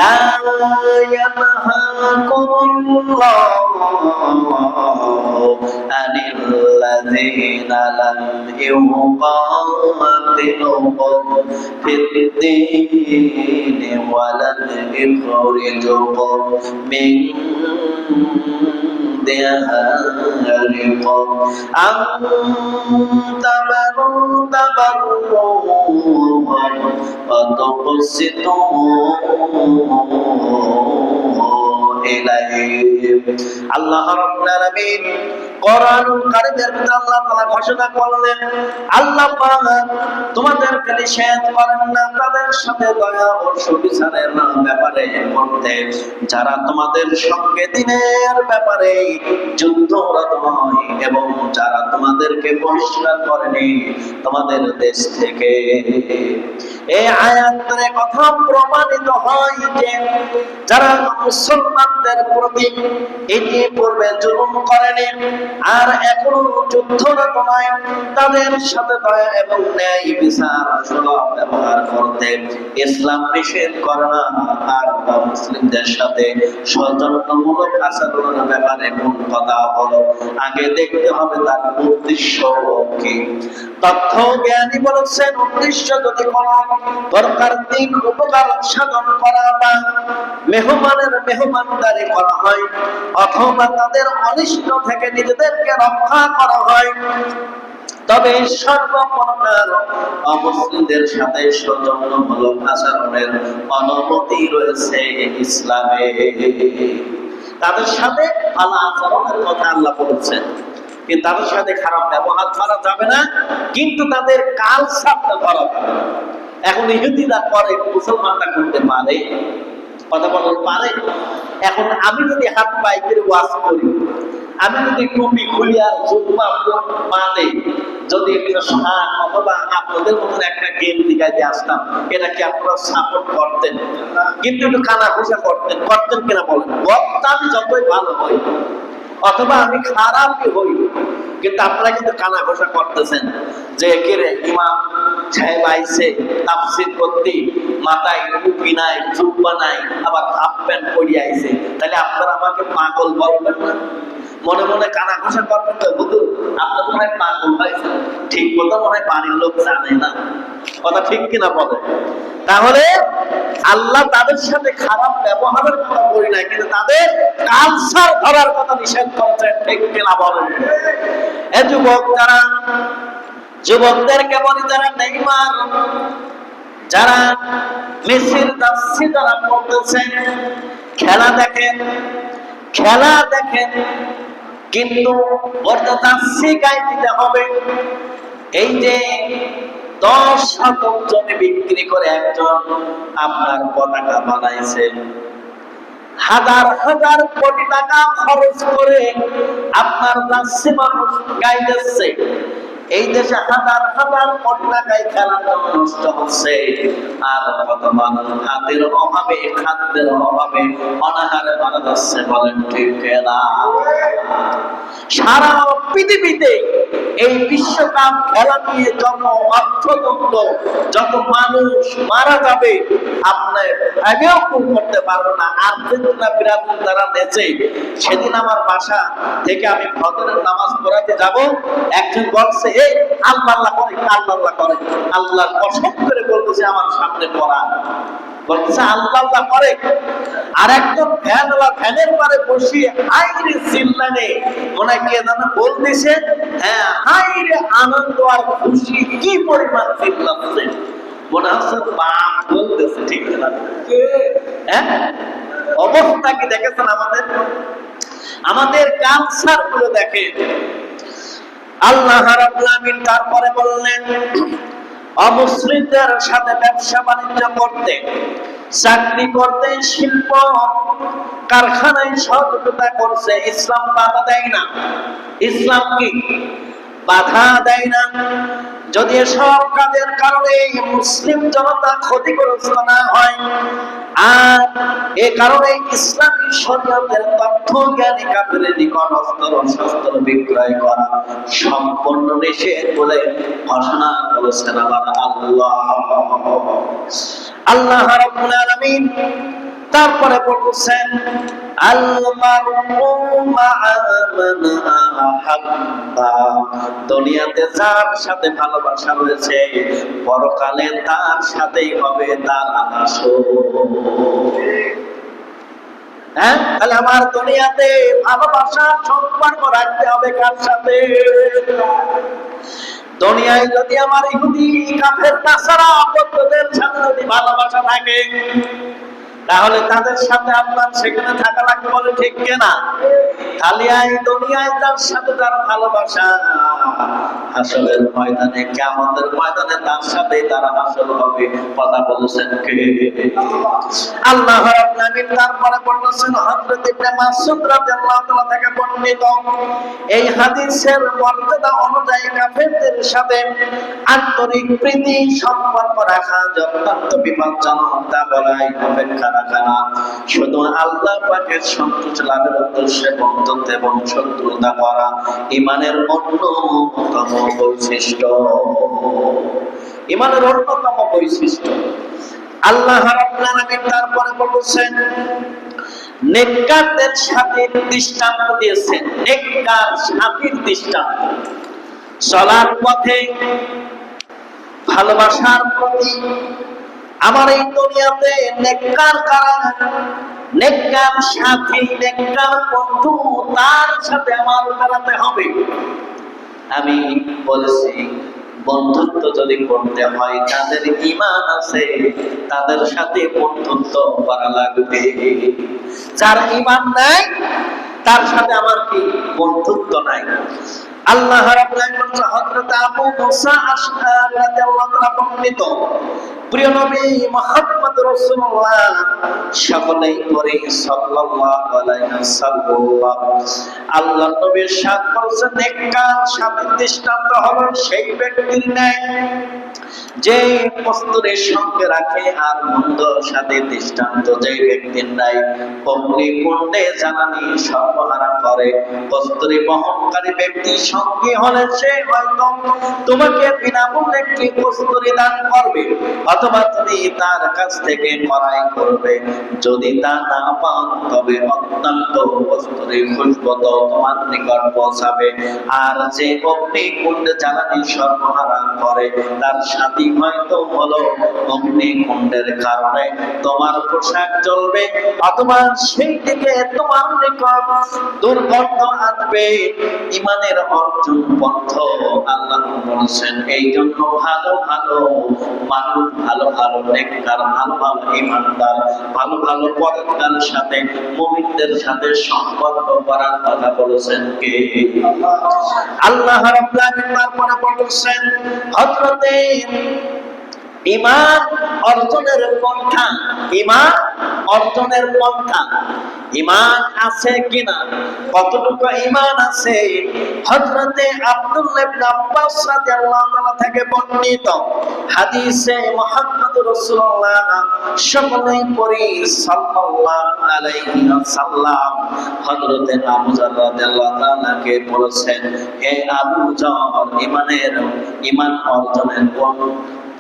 লা ইয়ানহাকুমুল্লাহু আনিল্লাযীনা লাম ইউকাতিলুকুম ফিদ-দীনি ওয়া লাম ইখরিজুকুম মিন دياركم أن تبروهم وتقسطوا إليهم। আল্লাহ রাব্বুল আলামিন কোরআনুল কারীমের মধ্যে আল্লাহ তাআলা ঘোষণা করলেন, আল্লাহ পাক তোমাদেরকে নিষেধ করেন না তাদের সাথে দয়া ও সুবিচারের ব্যাপারে করতে যারা তোমাদের সঙ্গে দিনের ব্যাপারে যুদ্ধরত হয় এবং যারা তোমাদেরকে বহিষ্কার করেনি তোমাদের দেশ থেকে। এই আয়াতের কথা প্রমাণিত হয় যে যারা মুসলমানদের প্রতি এটি পূর্বে জুলুম করেনি আর এখনো যুদ্ধরত নয় তাদের সাথে দয়া এবং ন্যায় বিচার সুলভ ব্যবহার করতে ইসলাম নিষেধ করে না। আর মুসলিমদের সাথে সৌজন্যমূলক আচরণের ব্যাপারে মূল কথা হলো আগে দেখতে হবে তার উদ্দেশ্য কি। তথ্য জ্ঞানী বলেছেন উদ্দেশ্য যদি কোনো দরকারতিক উপকার সাধন করা বা মেহমানের মেহমানদারি করা হয় অথবা তাদের অনিষ্ট থেকে নিজেদেরকে রক্ষা করা হয় তবে সর্বপ্রকার অমুসলিমদের সাথে সৌজন্যমূলক আচরণের অনুমতি রয়েছে ইসলামে। তাদের সাথে ভালো আচরণের কথা আল্লাহ বলেছেন, কিন্তু তাদের সাথে খারাপ ব্যবহার করা যাবে না, কিন্তু তাদের কালচারটা ধরা যাবে না। এখন ইহুদিরা করে মুসলমানরা করতে পারে, কথা বলতে পারে। এখন আমি যদি হাত পাই করে ওয়াজ করি, আমি যদি টুপি খুলিয়া জুব্বা বাঁধে যদি অথবা আপনাদের মতন একটা গেম দিকাইতে আসতাম, এটা কি আপনারা সাপোর্ট করতেন? কিন্তু একটু কানা ঘুষা করতেন, করতেন কিনা বলেন? বক্তা আমি যতই ভালো হই অথবা আমি খারাপই হই, কিন্তু আপনারা কিন্তু কানা ঘোষা করতেছেন যে কেরে ইমাম সাহেব আইছে তাফসীর করতে, মাথায় টুপি নাই, জুব্বা নাই, আবার হাফ প্যান্ট পরে আইছে, তাহলে আপনারা আমাকে পাগল বলবেন না? মনে মনে কানাঘুষা করবেন তো, হুজুর আপনি তো মনে হয় পাগল হয়েছেন, ঠিক মতো মনে হয় বাড়ির লোক জানে না। কথা ঠিক কিনা বলে? তাহলে আল্লাহ তাদের সাথে খারাপ ব্যবহারের কথা বলি না, কিন্তু তাদের কালচার ধরার কথা নিষেধ করেছে, ঠিক কিনা বলেন? এ যুবক যারা, যুবকদেরকে বলি যারা নেইমার, যারা মেসির জার্সি যারা পড়তেছে, খেলা দেখেন, খেলা দেখেন, কিন্তু ওটা জার্সি গায়ে দিতে হবে। এই যে 10 শতক জমি বিক্রি করে একজন আপনার পতাকা বানাইছে, হাজার হাজার কোটি টাকা খরচ করে আপনার জার্সি মানুষ গাইতেছে। এই দেশে হাজার হাজার কোটি টাকায় খেলার জন্য নষ্ট হচ্ছে, আর কত মানুষ হাতের অভাবে, খাদ্যের অভাবে অনাহারে মারা যাচ্ছে, বলেন ঠিক না? সারা পৃথিবীতে এই বিশ্বকাপ খেলা নিয়ে যত অর্থদণ্ড, যত মানুষ মারা যাবে আপনি আগেও করতে পারবো না। আর্জেন্টিনা ব্রাজিল যারা নেচে, সেদিন আমার বাসা থেকে আমি ফজরের নামাজ পড়াতে যাব, একজন বলছে এই আল্লাহ আল্লাহ করে, আল্লাহ আল্লাহ করে, আল্লাহর কসম করে বলতেছে আমার সামনে পড়া, বলতেছে আল্লাহ আল্লাহ করে। আর একজন ফ্যানের পরে বসিয়ে হাইরে চিল্লানে মনে কে যেন বলতেছে, হ্যাঁ হাইরে আনন্দ আর খুশি কি পরিমাণ চিল্লাচ্ছে, মনে হচ্ছে বাপ বলতেছে, ঠিক না? হ্যাঁ, অবস্থা কি দেখেছেন আমাদের? আমাদের কালচার গুলো দেখেন। আল্লাহ রাব্বুল আমিন তারপরে বললেন, অমুসলিমদের সাথে ব্যবসা বাণিজ্য করতে, চাকরি করতে, শিল্প কারখানায় সহযোগিতা করছে, ইসলাম বাধা দেয় না। ইসলাম কি বাধা দেয় না? যদি এসব কাজের কারণে মুসলিম জনতা ক্ষতিগ্রস্ত না হয়, আর এ কারণে ইসলামী শরীয়তের তথ্য জ্ঞানী কাফেরের নিকট অস্ত্র শস্ত্র বিক্রয় করা সম্পূর্ণ নিষেধ বলে ঘোষণা করেছেন আবার আল্লাহ। আল্লাহ রাব্বুল আলামিন তারপরে বলছেন, দুনিয়াতে যার সাথে ভালোবাসা রয়েছে, পরকালে তার সাথেই হবে তার আসর। হ্যাঁ, তাহলে আমার দুনিয়াতে ভালোবাসা সম্পর্ক রাখতে হবে কার সাথে? দুনিয়ায় যদি আমার ইহুদি কাফের নাসারা বন্ধুদের সাথে যদি ভালোবাসা থাকে, তাহলে তাদের সাথে আপনার সেখানে থাকা লাগবে, বলে ঠিক কিনা? খালিয়ায় দুনিয়ায় তার সাথে তার ভালোবাসা, হাসরের ময়দানে, কিয়ামতের ময়দানে তার সাথে তারা হাসর হবে। কথা বলেছেন কে? আল্লাহ রাব্বুল আমিন তারপরে বলেছেন, হযরত ইবনে মাসউদ রাদিয়াল্লাহু তাআলা থেকে বর্ণিত এই হাদিসের মর্যাদা অনুযায়ী কাফেরদের সাথে আন্তরিক প্রীতি সম্পর্ক রাখা অত্যন্ত বিপজ্জনক, তা বলাই অপেক্ষা রাখা না, শুধু আল্লাহ পাকের সন্তুষ্টি লাভের উদ্দেশ্যে বন্ধুত্ব এবং শত্রুতা করা ঈমানের অন্যতম বৈশিষ্ট্য। ঈমানের অন্যতম বৈশিষ্ট্য। আল্লাহ রাব্বুল আলামিন তারপরে বলেছেন, নেককারদের সাথীর দৃষ্টান্ত দিয়েছেন। নেককার সাথীর দৃষ্টান্ত, চলার পথে ভালোবাসার প্রতি। আমার এই দুনিয়াতে নেককার কারা? নেককার সাথী, নেককার বন্ধু, তার সাথে আমার বেড়াতে হবে। আমি বলেছি, বন্ধুত্ব যদি করতে হয়, যাদের ঈমান আছে তাদের সাথে বন্ধুত্ব করা লাগবে। যার ঈমান নাই তার সাথে আমার কি বন্ধুত্ব নাই। আল্লাহ রাব্বুল আলামিন হযরত আবু মুসা আশআরী রাদিয়াল্লাহু তাআলা বর্ণিত, প্রিয় নবী মুহাম্মদ রাসূলুল্লাহ সকলেই পড়ে সাল্লাল্লাহু আলাইহি ওয়াসাল্লাম, আল্লাহ নবী সাত বলেছেন, নেককার সাথীর দৃষ্টান্ত হলো সেই ব্যক্তির ন্যায় যে কস্তুরীর সঙ্গে রাখে আর মন্দ সাথে দৃষ্টান্ত যে ব্যক্তির নাই অগ্নিকুণ্ডে জ্বালানি সর্বহারা করে। কস্তুরী বহনকারী ব্যক্তির সঙ্গে হলে সে হয়তো তোমাকে বিনামূল্যে একটি কস্তুরী দান করবে, অথবা তুমি তার কাছ থেকে ক্রয় করবে। যদি তা না পাও তবে অত্যন্ত কস্তুরী খুশবু তোমার নিকট পৌঁছাবে। আর যে অগ্নিকুণ্ডে জ্বালানি সর্বহারা করে তার সাথী হয়তো হলো অগ্নিকুণ্ডের কারণে তোমার পোশাক জ্বলবে, অথবা সেই থেকে তোমার নিকট দুর্গন্ধ আসবে। ইমানের অর্জন পন্থ আল্লাহ বলেছেন, এই জন্য ভালো ভালো মানুষ, ভালো ভালো নেককার, ভালো ভালো ইমানদার, ভালো ভালো পরকার সাথে মুমিনদের সাথে সম্পর্ক করার কথা বলেছেন কে? আল্লাহ রাব্বুল আলামিন। তারপরে বলেছেন হযরতে ঈমান অর্জনের পন্থা, ঈমান অর্জনের পন্থা, ঈমান আছে কিনা, কতটুকু ঈমান আছে? হযরতে আব্দুল্লাহ ইবনে আব্বাস রাদিয়াল্লাহু তাআলা থেকে বর্ণিত হাদিসে মুহাম্মদুর রাসূলুল্লাহ সকলেই পড়ি সাল্লাল্লাহু আলাইহি ওয়াসাল্লাম হযরতে আবু যর রাদিয়াল্লাহু তাআলাকে বলেছেন, হে আবু যর, ঈমান অর্জনের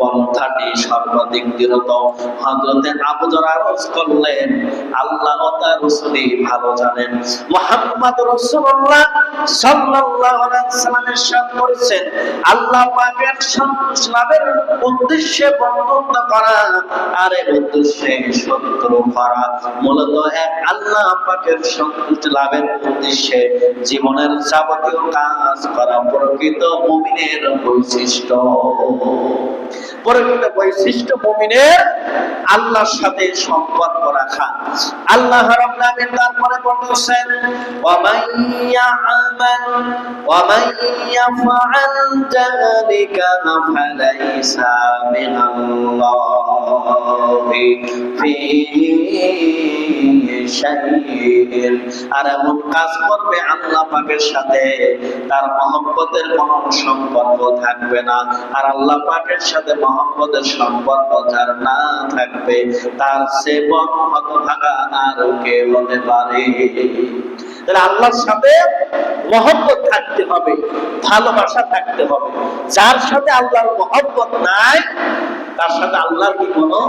পন্থাটি সর্বাধিক দৃঢ়। হযরতে আবু যর আরজ করলেন, আল্লাহ ও তার রাসূলই ভালো জানেন। মুহাম্মদ রাসূলুল্লাহ সাল্লাল্লাহু আলাইহি ওয়াসাল্লাম ইরশাদ করেছেন, আল্লাহ পাকের সন্তুষ্টি লাভের উদ্দেশ্যে বন্ধুত্ব করা আর এর উদ্দেশ্যে শত্রু করা মূলত এক আল্লাহ পাকের সন্তুষ্টি লাভের উদ্দেশ্যে জীবনের যাবতীয় কাজ করা প্রকৃত মুমিনের বৈশিষ্ট্য। প্রকৃত বৈশিষ্ট্য মুমিনের আল্লাহর সাথে সম্পর্ক রাখা। আল্লাহ রাব্বুল আলামিন তারপরে বলেছেন, ওয়া মান ইয়াফআল যালিকা ফালাইসা মিনাল্লাহি ফি শাইইন। আর এমন কাজ করবে আল্লাহ পাকের সাথে তার মহব্বতের কোনো সম্পর্ক থাকবে না। আর আল্লাহ পাকের সাথে মহব্বতের সম্পর্ক যার না থাকবে তার সে বড় হতভাগা আর কে হতে পারে? তাহলে আল্লাহর সাথে মহব্বত থাকতে হবে, ভালোবাসা থাকতে হবে। যার সাথে আল্লাহর মহব্বত নাই তার সাথে আল্লাহর কি কোনো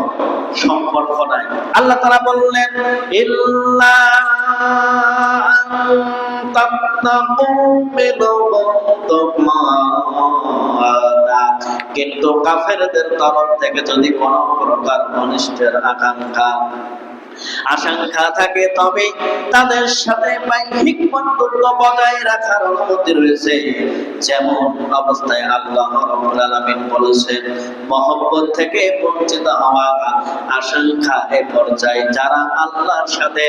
সম্পর্ক নাই। আল্লাহ তাআলা বললেন, ইল্লা তাত্তাকু মিনহুম, কিন্তু কাফেরদের তরফ থেকে যদি কোনো প্রকার অনিষ্টের আশঙ্কা থাকে তবে তাদের সাথে বাহ্যিক বন্ধুত্ব বজায় রাখার অনুমতি রয়েছে। যেমন অবস্থায় আল্লাহ রাব্বুল আলামিন বলেছেন, মহব্বত থেকে বঞ্চিত হওয়া আশঙ্কা এ পর্যায়ে যারা আল্লাহর সাথে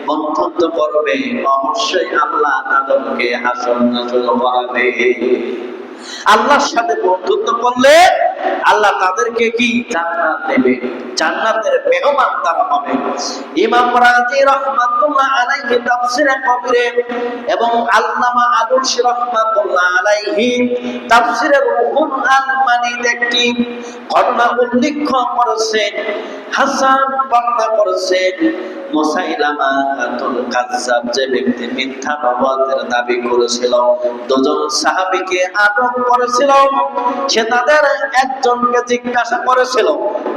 বন্ধুত্ব করবে অবশ্যই আল্লাহ তাদেরকে হাসর নাজুল করাবে। আল্লাহর সাথে বন্ধুত্ব করলে আল্লাহ তাদেরকে কি জান্নাত দেবে, জান্নাতের মেহমান তারা হবে। ইমাম রাজি রাহমাতুল্লাহ আলাইহি তাফসীরে কবিরে এবং আল্লামা আলুসি রাহমাতুল্লাহ আলাইহি তাফসীরে রুহুল আলমানিতে একটি ঘটনা উল্লেখ করেছেন। হাসান বর্ণনা করেছেন, মুসাইলামাতুল কাযযাব যে ব্যক্তি মিথ্যা নবুয়তের দাবি করেছিল, দুজন সাহাবীকে আটক করেছিল। সে তাদের একজনকে জিজ্ঞাসা করেছিল,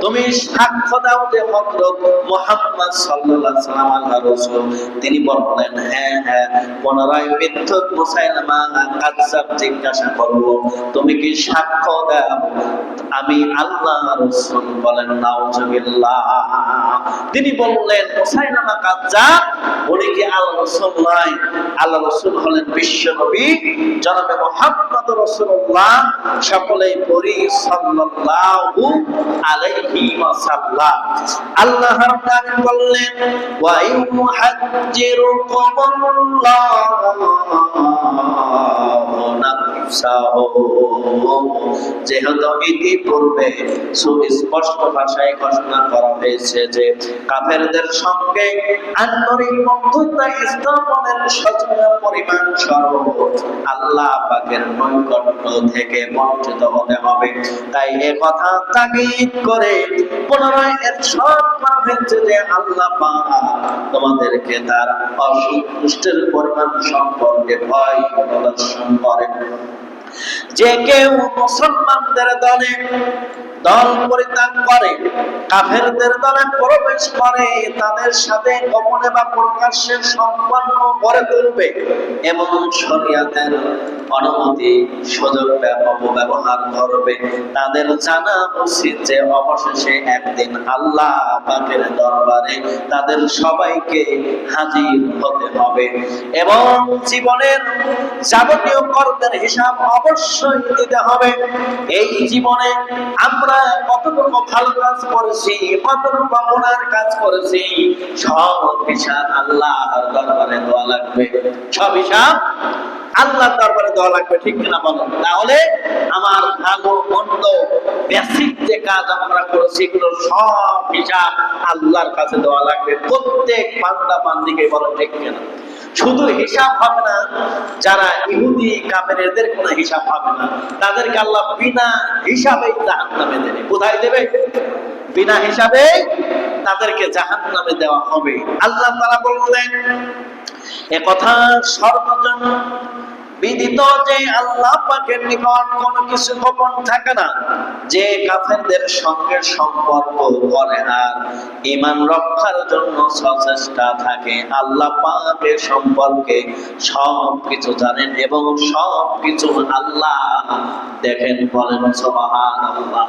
তুমি সাক্ষ্য দাও যে হযরত মুহাম্মদ সাল্লাল্লাহু আলাইহি ওয়াসাল্লাম আল্লাহর রাসূল। তিনি বললেন, হ্যাঁ হ্যাঁ। পুনরায় মিথ্যুক মুসাইলামা কাযযাব জিজ্ঞাসা করলো, তুমি কি সাক্ষ্য দাও আমি আল্লাহর রাসূল? বলেন, নাউজুবিল্লাহ। তিনি বললেন, মুসাইলামা কাযযাব উনি কি আল্লাহর রাসূল নয়? আল্লাহর রাসূল হলেন বিশ্ব নবী জনাবে মুহাম্মদ রাসূলুল্লাহ। সকলেই পড়ি সাল্লাল্লাহু আলাইহি ওয়াসাল্লাম। আল্লাহ রাব্বুল আলামিন বললেন, ওয়া ইউহাজ্জিরুকুমুল্লাহু নাফসাহু, যেহেতু ইতিপূর্বে সুস্পষ্ট ভাষায় ঘোষণা করা হয়েছে যে কাফেরদের সঙ্গে আন্তরিক বন্ধুত্ব স্থাপনের সচেতন পরিমাণ স্বরূপ আল্লাহ পাকের নৈকট্য থেকে বঞ্চিত হতে হবে, তাই এ কথা তাগিদ করে পুনরায় ইরশাদ করা হয়েছে যে আল্লাহ পাক তোমাদেরকে তার অসন্তুষ্টির পরিমাণ সম্পর্কে ভয় প্রদর্শন করেন। যে কেউ মুসলমানদের দলে দল পরিত্যাগ করে, কাফেরদের দলে প্রবেশ করে, তাদের সাথে গোপনে বা প্রকাশ্যে সম্পর্ক গড়ে তুলবে এবং শরীয়তের অনুমতি সুযোগ ব্যবহার করবে, তাদের জানা উচিত যে অবশেষে একদিন আল্লাহ পাকের দরবারে তাদের সবাইকে হাজির হতে হবে এবং জীবনের যাবতীয় কর্মের হিসাব অবশ্যই দিতে হবে। এই জীবনে আমরা কতটুকু ভালো কাজ করেছি, কতটুকু গুনার কাজ করেছি, সব হিসাব আল্লাহর দরবারে দেওয়া লাগবে। সব হিসাব আল্লাহর দরবারে দেওয়া লাগবে, ঠিক কিনা বলেন? তাহলে আমার ভালো মন্দ বেসিক যে কাজ আমরা করেছি এগুলো সব হিসাব আল্লাহর কাছে দেওয়া লাগবে, প্রত্যেক বান্দা বান্দিকে, বলেন ঠিক কিনা? শুধু হিসাব হবে না, যারা ইহুদি কাফের এদের কোনো হিসাব হবে না, তাদেরকে আল্লাহ বিনা হিসাবে জাহান্নামে দেবে। কোথায় দেবে? বিনা হিসাবে তাদেরকে জাহান্নামে দেওয়া হবে। আল্লাহ তাআলা বললেন, এ কথা সর্বজন বিদিত যে আল্লাহ পাকের নিকট কোনো কিছু গোপন থাকে না। যে কাফেরদের সঙ্গে সম্পর্ক করে আর ঈমান রক্ষার জন্য সচেষ্টা থাকে, আল্লাহ পাকের সম্পর্কে সবকিছু জানেন এবং সবকিছু আল্লাহ দেখেন। বলেন সুবহানাল্লাহ।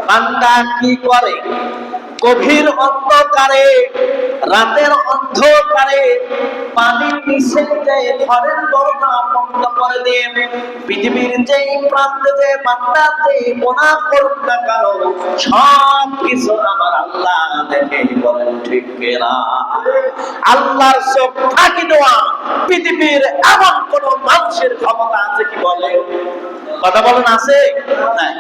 বান্দা কি করে? গভীর অন্ধকারে, রাতের অন্ধকারে পানির নিচে যে ঘরের দরজা বন্ধ করে দিয়ে পৃথিবীর যেই প্রান্তে যে বান্দা যে গুনাহ করুক না কেন, সব কিছু আমার আল্লাহ দেখে। বলেন ঠিক কিনা? আল্লাহর চোখ ফাঁকি দেওয়া পৃথিবীর এমন কোন মানুষের ক্ষমতা আছে কি? বলে কথা বলেন, আছে? নাই।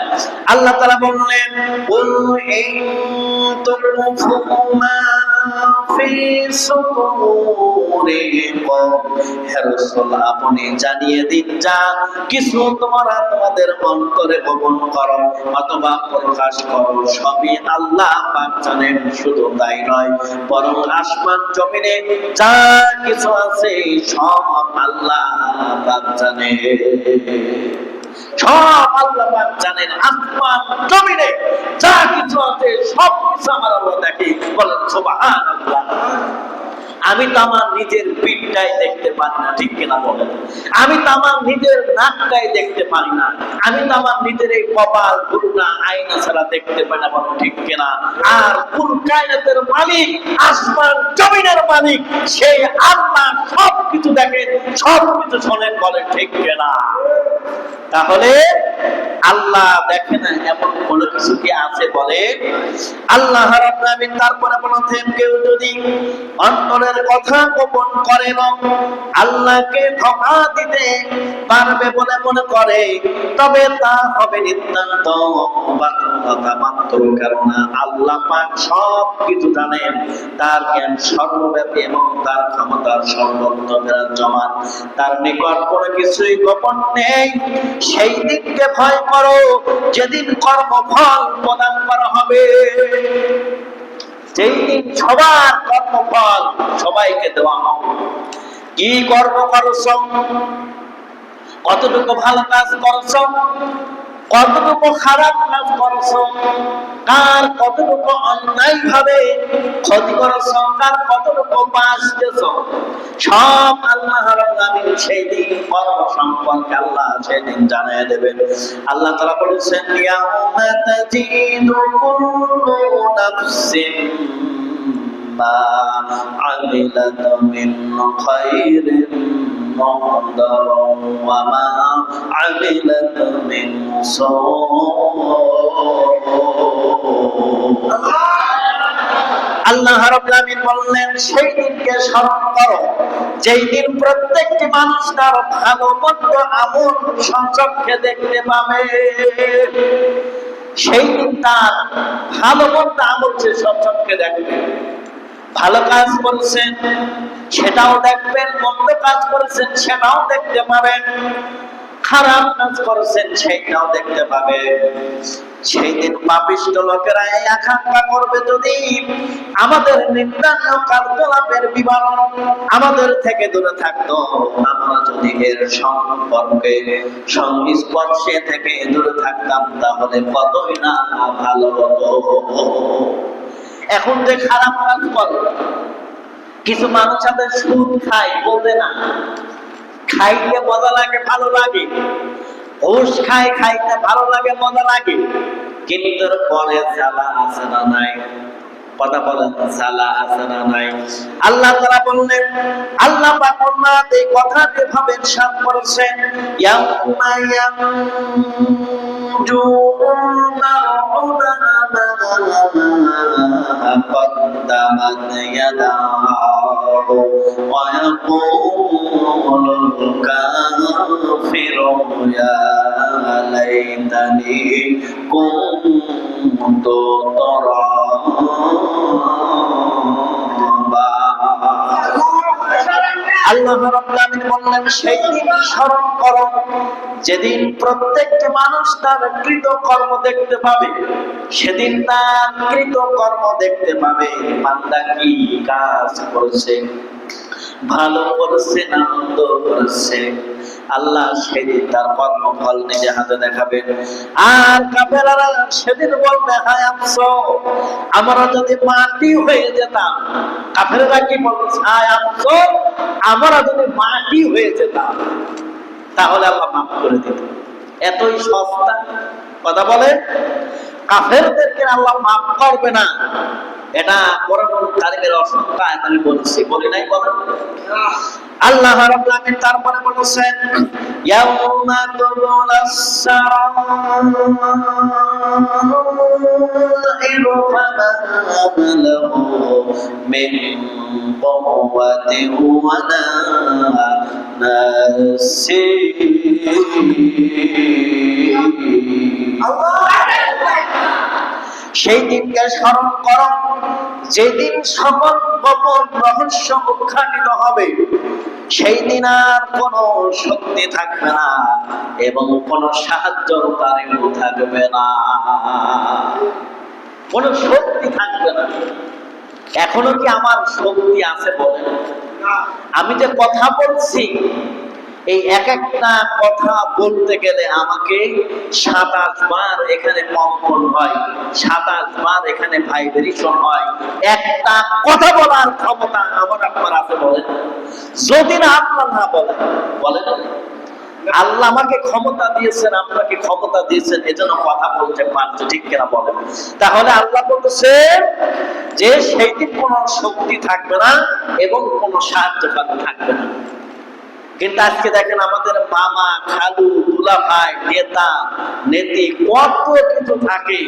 আল্লাহ তাআলা বললেন, কুল ইন তুকফু মা ফি সুদুরিকুম, হে রাসূল আপনি জানিয়ে দিন যা কিছু তোমরা তোমাদের অন্তরে গোপন করো অথবা প্রকাশ করো, সবই আল্লাহ পাক জানেন। শুধু তাই নয়, বরং আসমান জমিনে যা কিছু আছে সব আল্লাহ পাক জানেন। সব আল্লাহ পাক জানেন। আসমান জমিনে যা কিছু আছে সব কিছু আমার আল্লাহ দেখে। বলেন সুবহানাল্লাহ। আমি তো আমার নিজের পিঠটাই দেখতে পারি না, ঠিক কিনা বলেন? আমি তো আমার নিজের নাকটাই দেখতে পারি না, আমি তো আমার নিজের এই কপাল পুরোটা আয়না ছাড়া দেখতে পাই না, বলেন ঠিক কিনা? আর কুল কায়নাতের মালিক, আসমান জমিনের মালিক, সেই আল্লাহ সবকিছু দেখেন, সবকিছু শোনেন। বলেন ঠিক কিনা? তাহলে আল্লাহ দেখে না এমন কোনো কিছু কি আছে? বলে আল্লাহ রাব্বুল আলামিন তারপরে বলেন, কেউ যদি অন্তরের কথা গোপন করে এবং আল্লাহকে ধোঁকা দিতে পারবে বলে মনে করে, তবে তা হবে নিতান্ত বাধ্যতা মাত্র। কারণ আল্লাহ পাক সব কিছু জানেন, তার জ্ঞান সর্বব্যাপী এবং তার ক্ষমতা সর্বত্র বিরাজমান। তার নিকট কোনো কিছুই গোপন নেই। সেই দিনকে ভয় করো যেদিন কর্মফল প্রদান করা হবে, যেই দিন সবার কর্মফল সবাইকে দেওয়া হবে। কি কর্ম করছো, কতটুকু ভালো কাজ করছো, কতটুকু খারাপ কাজ করছো, কার কতটুকু অন্যায় ভাবে ক্ষতি করছো, কার কতটুকু পাশ দিয়েছো, সব আল্লাহ রাব্বুল আলামিন সেই দিন কর্ম সম্পর্কে আল্লাহ সেদিন জানিয়ে দেবেন। আল্লাহ তাআলা বলেছেন, ইয়াউমা তাজিদু কুল্লু নাফসিন মা আমিলাত মিন খায়রিন মুহদারাম ওয়া মা আমিলাত মিন সূ। আল্লাহ রাব্বুল আলামিন বললেন সেই দিনকে স্মরণ করো যেই দিন প্রত্যেকটি মানুষ তার ভালো মন্দ আমল সচক্ষে দেখতে পাবে। সেই দিন তার ভালো মন্দ আমল সে সচক্ষে দেখবে। ভালো কাজ করেছেন সেটাও দেখবেন, মন্দ কাজ করেছেন সেটাও দেখতে পাবেন, খারাপ কাজ করেছেন সেইটাও দেখতে পাবে। সেই দিন পাপিষ্ঠ লোকেরা এই আকাঙ্ক্ষা করবে যদি আমাদের নির্দান্য কার্যকলাপের বিবরণ আমাদের থেকে দূরে থাকতো, আমরা যদি এর সম্পর্কে সংস্পর্শে থেকে দূরে থাকতাম তাহলে কতই না ভালো হতো। এখন যে খারাপ কাজ করে কিছু মানুষ তাদের সুদ খায় বোঝে না, খাইতে মজা লাগে ভালো লাগে, ঘুষ খায় খাইতে ভালো লাগে মজা লাগে, কিন্তু পরে জ্বালা আছে না নাই? কথা বলেন, জ্বালা আছে না নাই? আল্লাহ তাআলা বললেন, আল্লাহ পাক এই কথা যেভাবে ইরশাদ করেছেন, ইয়াউমা ইয়ামজুনা قدمت يداه ويقول الكافر يا ليتني كنت ترابا। আল্লাহ রাব্বুল আলামিন বললেন সেই দিন স্মরণ করো যেদিন প্রত্যেকটি মানুষ তার কৃত কর্ম দেখতে পাবে। সেদিন তার কৃত কর্ম দেখতে পাবে, বান্দা কি কাজ করেছে, ভালো করেছে না মন্দ করেছে। আল্লাহ সেদিন তার কর্মফল নিজে হাতে দেখাবেন। আর কাফেররা সেদিন বলবে, হায় আফসোস আমরা যদি মাটি হয়ে যেতাম। কাফেররা কি বলবে? হায় আফসোস আমরা যদি মাটি হয়ে যেতাম তাহলে আল্লাহ মাফ করে দিত। এতই সস্তা কথা বলে। কাফেরদেরকে আল্লাহ মাফ করবে না, এটা কোরআনুল কারীমের অসংখ্য আয়াতে আমি বলছি, বলি নাই? বলেন। আল্লাহ রাব্বুল আলামিন তারপরে বলেছেন, ইয়াউমা তুবলাস সারাইরু ফামা লাহু মিন কুওয়াতিন ওয়া লা নাসির। সেই দিনকে স্মরণ করো যেদিন সকল গোপন রহস্য উদ্ঘাটিত হবে। সেই দিন আর কোন শক্তি থাকবে না এবং কোন সাহায্যকারীও থাকবে না, কোন শক্তি থাকবে না। এখনো কি আমার শক্তি আছে বলেন? আমি যে কথা বলছি এই এক একটা কথা বলতে গেলে আমাকে 27 বার এখানে কম্পন হয়, 27 বার এখানে ভাইব্রেশন হয়। একটা কথা বলার ক্ষমতা আমার আপনার আছে বলেন? যদি না আল্লাহ না বলেন, বলেন আল্লাহ আমাকে ক্ষমতা দিয়েছেন, আপনাকে ক্ষমতা দিয়েছেন, এজন্য কথা বলতে পারছে, ঠিক কিনা বলেন? তাহলে আল্লাহ বলছেন যে সেই দিন কোনো শক্তি থাকবে না এবং কোনো সাহায্যকারী থাকবে না। কিন্তু আজকে দেখেন আমাদের মামা, খালু, দুলা ভাই, নেতা, নেত্রী কত কিছু থাকে।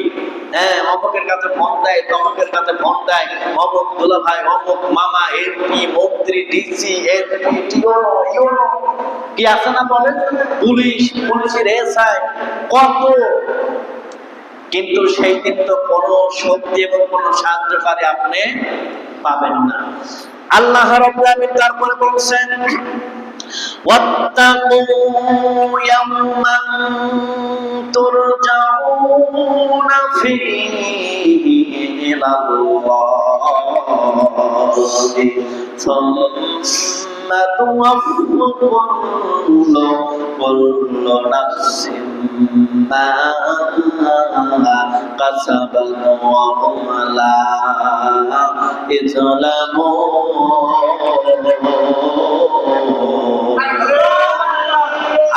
হ্যাঁ, অমুকের কাছে ফোন দেয়, তমুকের কাছে ফোন দেয়, অমুক দুলা ভাই, অমুক মামা, এমপি, মন্ত্রী, ডিসি, এসপি, ইউনো কি আছে না বলেন? পুলিশ, পুলিশের এসআই কত। কিন্তু সেই দিন তো কোনো শক্তি এবং কোনো সাহায্যকারী আপনি পাবেন না। আল্লাহ রাব্বুল আলামিন তারপরে বলছেন, واتقوا يوما ترجعون فيه إلى الله ثم توفى كل نفس ما كسبت وهم لا يظلمون।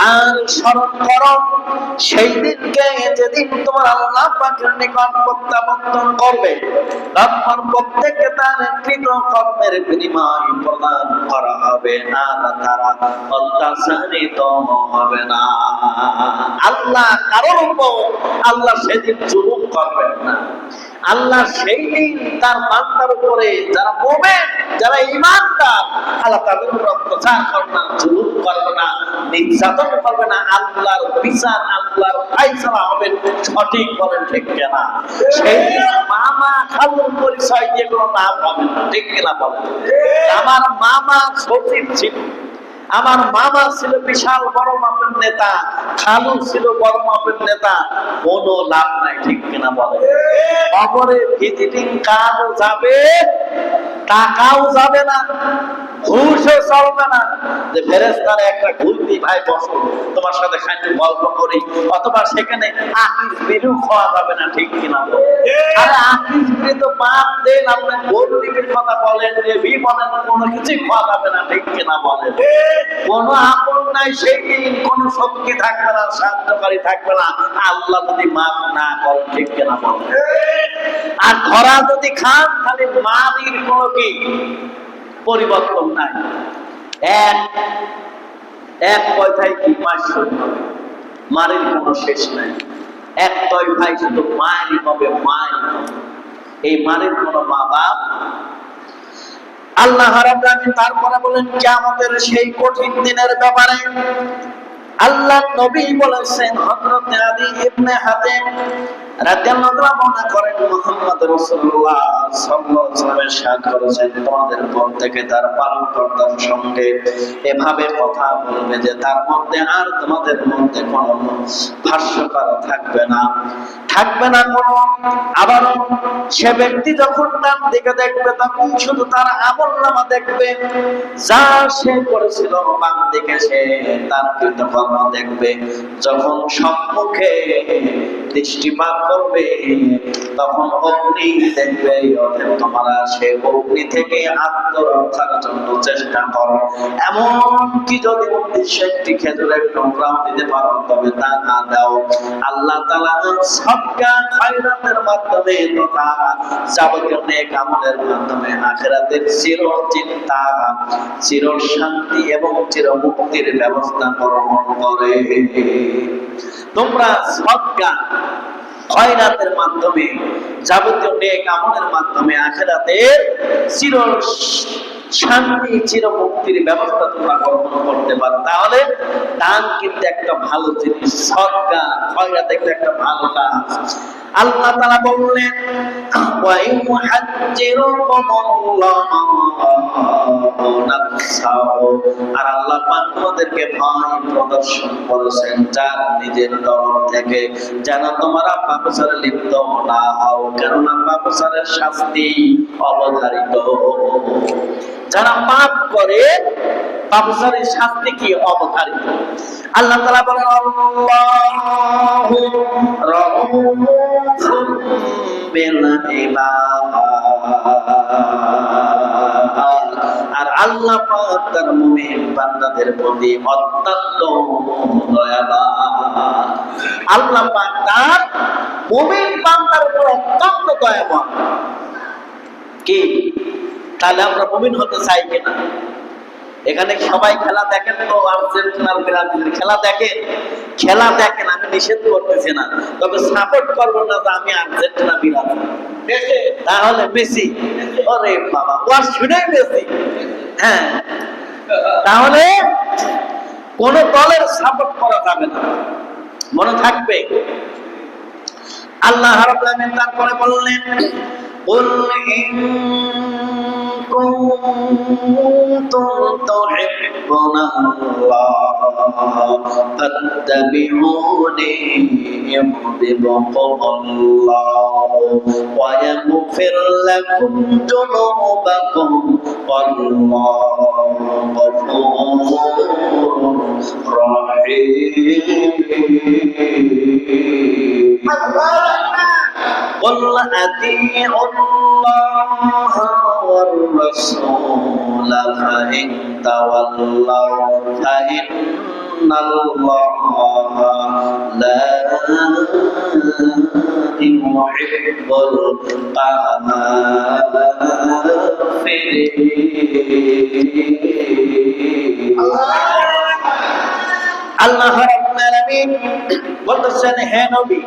আর স্মরণ করো সেই দিনকে যেদিন তোমার আল্লাহ পাকের নিকট প্রত্যাবর্তন করবে, তখন প্রত্যেককে তার কৃত কর্মের বিনিময় প্রদান করা হবে, আর তারা অত্যাচারিত হবে না। আল্লাহ কারোর উপর আল্লাহ সেদিন জুলুম করবেন না। আল্লাহ সেই দিন তার বান্দার উপরে যারা মুমিন, যারা ঈমানদার, আল্লাহ তাদের উপর অত্যাচার করবে না, জুলুম করবে না, নির্যাতন করবে না। আল্লাহর বিচার, আল্লাহর ফায়সালা হবে সঠিক, বলেন ঠিক কিনা? সেই দিন মামা খালুর পরিচয় দিয়ে কোনো লাভ হবে না, ঠিক কিনা বলেন? আমার মামা সচিব ছিল, আমার মামা ছিল বিশাল বড় মাপের নেতা, খালু ছিল বড় মাপের নেতা, কোনো লাভ নাই, ঠিক কিনা বলে? খবরে ভিজিটিং কার্ডও যাবে, টাকাও যাবে না, ঘুষও চলবে না। যে ফেরেশতারা একটা ঘুষ দিই, ভাই বসো তোমার সাথে খাইতে গল্প করি, অথবা সেখানে আকিস বিড়িও খাওয়া যাবে না, ঠিক কিনা? আরে আকিস বিড়ি তো বাদ দেন, আপনি গরিবের কথা বলেন, রেভি বলেন, কোনো কিছুই খাওয়া যাবে না, ঠিক কিনা বলেন? কোনো আপন নাই সেই দিন, কোনো শক্তি থাকবে না, সাহায্যকারী থাকবে না, আল্লাহ যদি মাফ না করেন, ঠিক কিনা বলেন? আর ধরা যদি খান, তাহলে মারির কোনো কি পরিবর্তন নাই, এক কথায় কি মাসুর হবে, মারির কোনো শেষ নাই। এক তয়ফায় শুধু মায়েরই হবে, মায়ের হবে, এই মারির কোনো মা বাপ। আল্লাহ রাব্বুল আলামিন তারপরে বলেন কিয়ামতের সেই কঠিন দিনের ব্যাপারে আল্লাহ নবী বলেছেন, হযরত আলী ইবনে হাতেম রাদিয়াল্লাহু আনহু বর্ণনা করেন, মুহাম্মদ রাসূলুল্লাহ সাল্লাল্লাহু আলাইহি ওয়াসাল্লাম ইরশাদ করেছেন, তোমাদের প্রত্যেকে তার পালনকর্তার সঙ্গে এভাবে কথা বলবে যে তার মধ্যে আর তোমাদের মধ্যে কোনো ভাষ্যকার থাকবে না, থাকবে না কোনো। আবার সে ব্যক্তি যখন ডান দিকে দেখবে, তখন শুধু তার আমলনামা দেখবে, যা সে করেছিল, বাম দিকে সে তার কৃতকর্ম দেখবে। যখন সম্মুখে দৃষ্টিপাত করবে, তখন অগ্নি দেখবে। অতএব তোমরা সে অগ্নি থেকে আত্মরক্ষার জন্য চেষ্টা করো, এমনকি যদি উদ্দেশ্যে একটি খেজুরের টুকরাও দিতে পারো, তবে তা না দাও। আল্লাহ তাআলা সদকা খায়রাতের মাধ্যমে তথা যাবতীয় নেক আমলের মাধ্যমে আখিরাতের চির চিন্তা, চির শান্তি এবং চির মুক্তির ব্যবস্থা গ্রহণ করে। তোমরা সদকা খয়রাতের মাধ্যমে, যাবতীয় নেক আমলের মাধ্যমে আখিরাতের চির শান্তি, চির মুক্তির ব্যবস্থা তোমরা গ্রহণ করতে পারো। তাহলে দান কিন্তু একটা ভালো জিনিস, সদকা খয়রাত একটা ভালো কাজ। আল্লাহ তাআলা বললেন, ওয়া ইউহাজ্জিরুকুমুল্লাহু নাফসাহু, আর আল্লাহ পাক তোমাদেরকে ভয় প্রদর্শন করেছেন যার নিজের তরফ থেকে, যেন তোমরা পাপাচারে লিপ্ত না হও, কেননা পাপাচারের শাস্তি অবধারিত। যারা পাপ করে, পাপাচারের শাস্তি কি অবধারিত। আল্লাহ তাআলা বলেন, আল্লাহু রাউফুন বিল ইবাদ, আর আল্লাহ পাক তার মুমিন বান্দাদের প্রতি অত্যন্ত দয়াবান। আল্লাহ পাক তার মুমিন বান্দার উপর অত্যন্ত দয়াবান। কি তাহলে আমরা মুমিন হতে চাই কিনা? এখানে সবাই খেলা দেখেন তো, আর্জেন্টিনার ব্রাজিলের খেলা দেখেন, খেলা দেখেন, আমি নিষেধ করতেছি না, তবে সাপোর্ট করবো না যে আমি আর্জেন্টিনা ব্রাজিল, তাহলে মেসি, ওরে বাবা ওয়ার শুনেই মেসি। হ্যাঁ, তাহলে কোন দলের সাপোর্ট করা যাবে না, মনে থাকবে। আল্লাহ রাব্বুল আলামিন তারপরে বললেন, কুল ইন কুনতুম তুহিব্বুনাল্লাহ ফাত্তাবিউনি ইউহিব্বুকুমুল্লাহ ওয়া ইয়াগফির লাকুম যুনুবাকুম ওয়াল্লাহু গফুরুর রাহিম। قل أطيعوا الله والرسول فإن تولوا فإن ইন্নাল্লাহা লা ইউহিব্বুল কাফিরিন। আল্লাহ রাব্বুল আলামিন বলতেছেন, হে নবী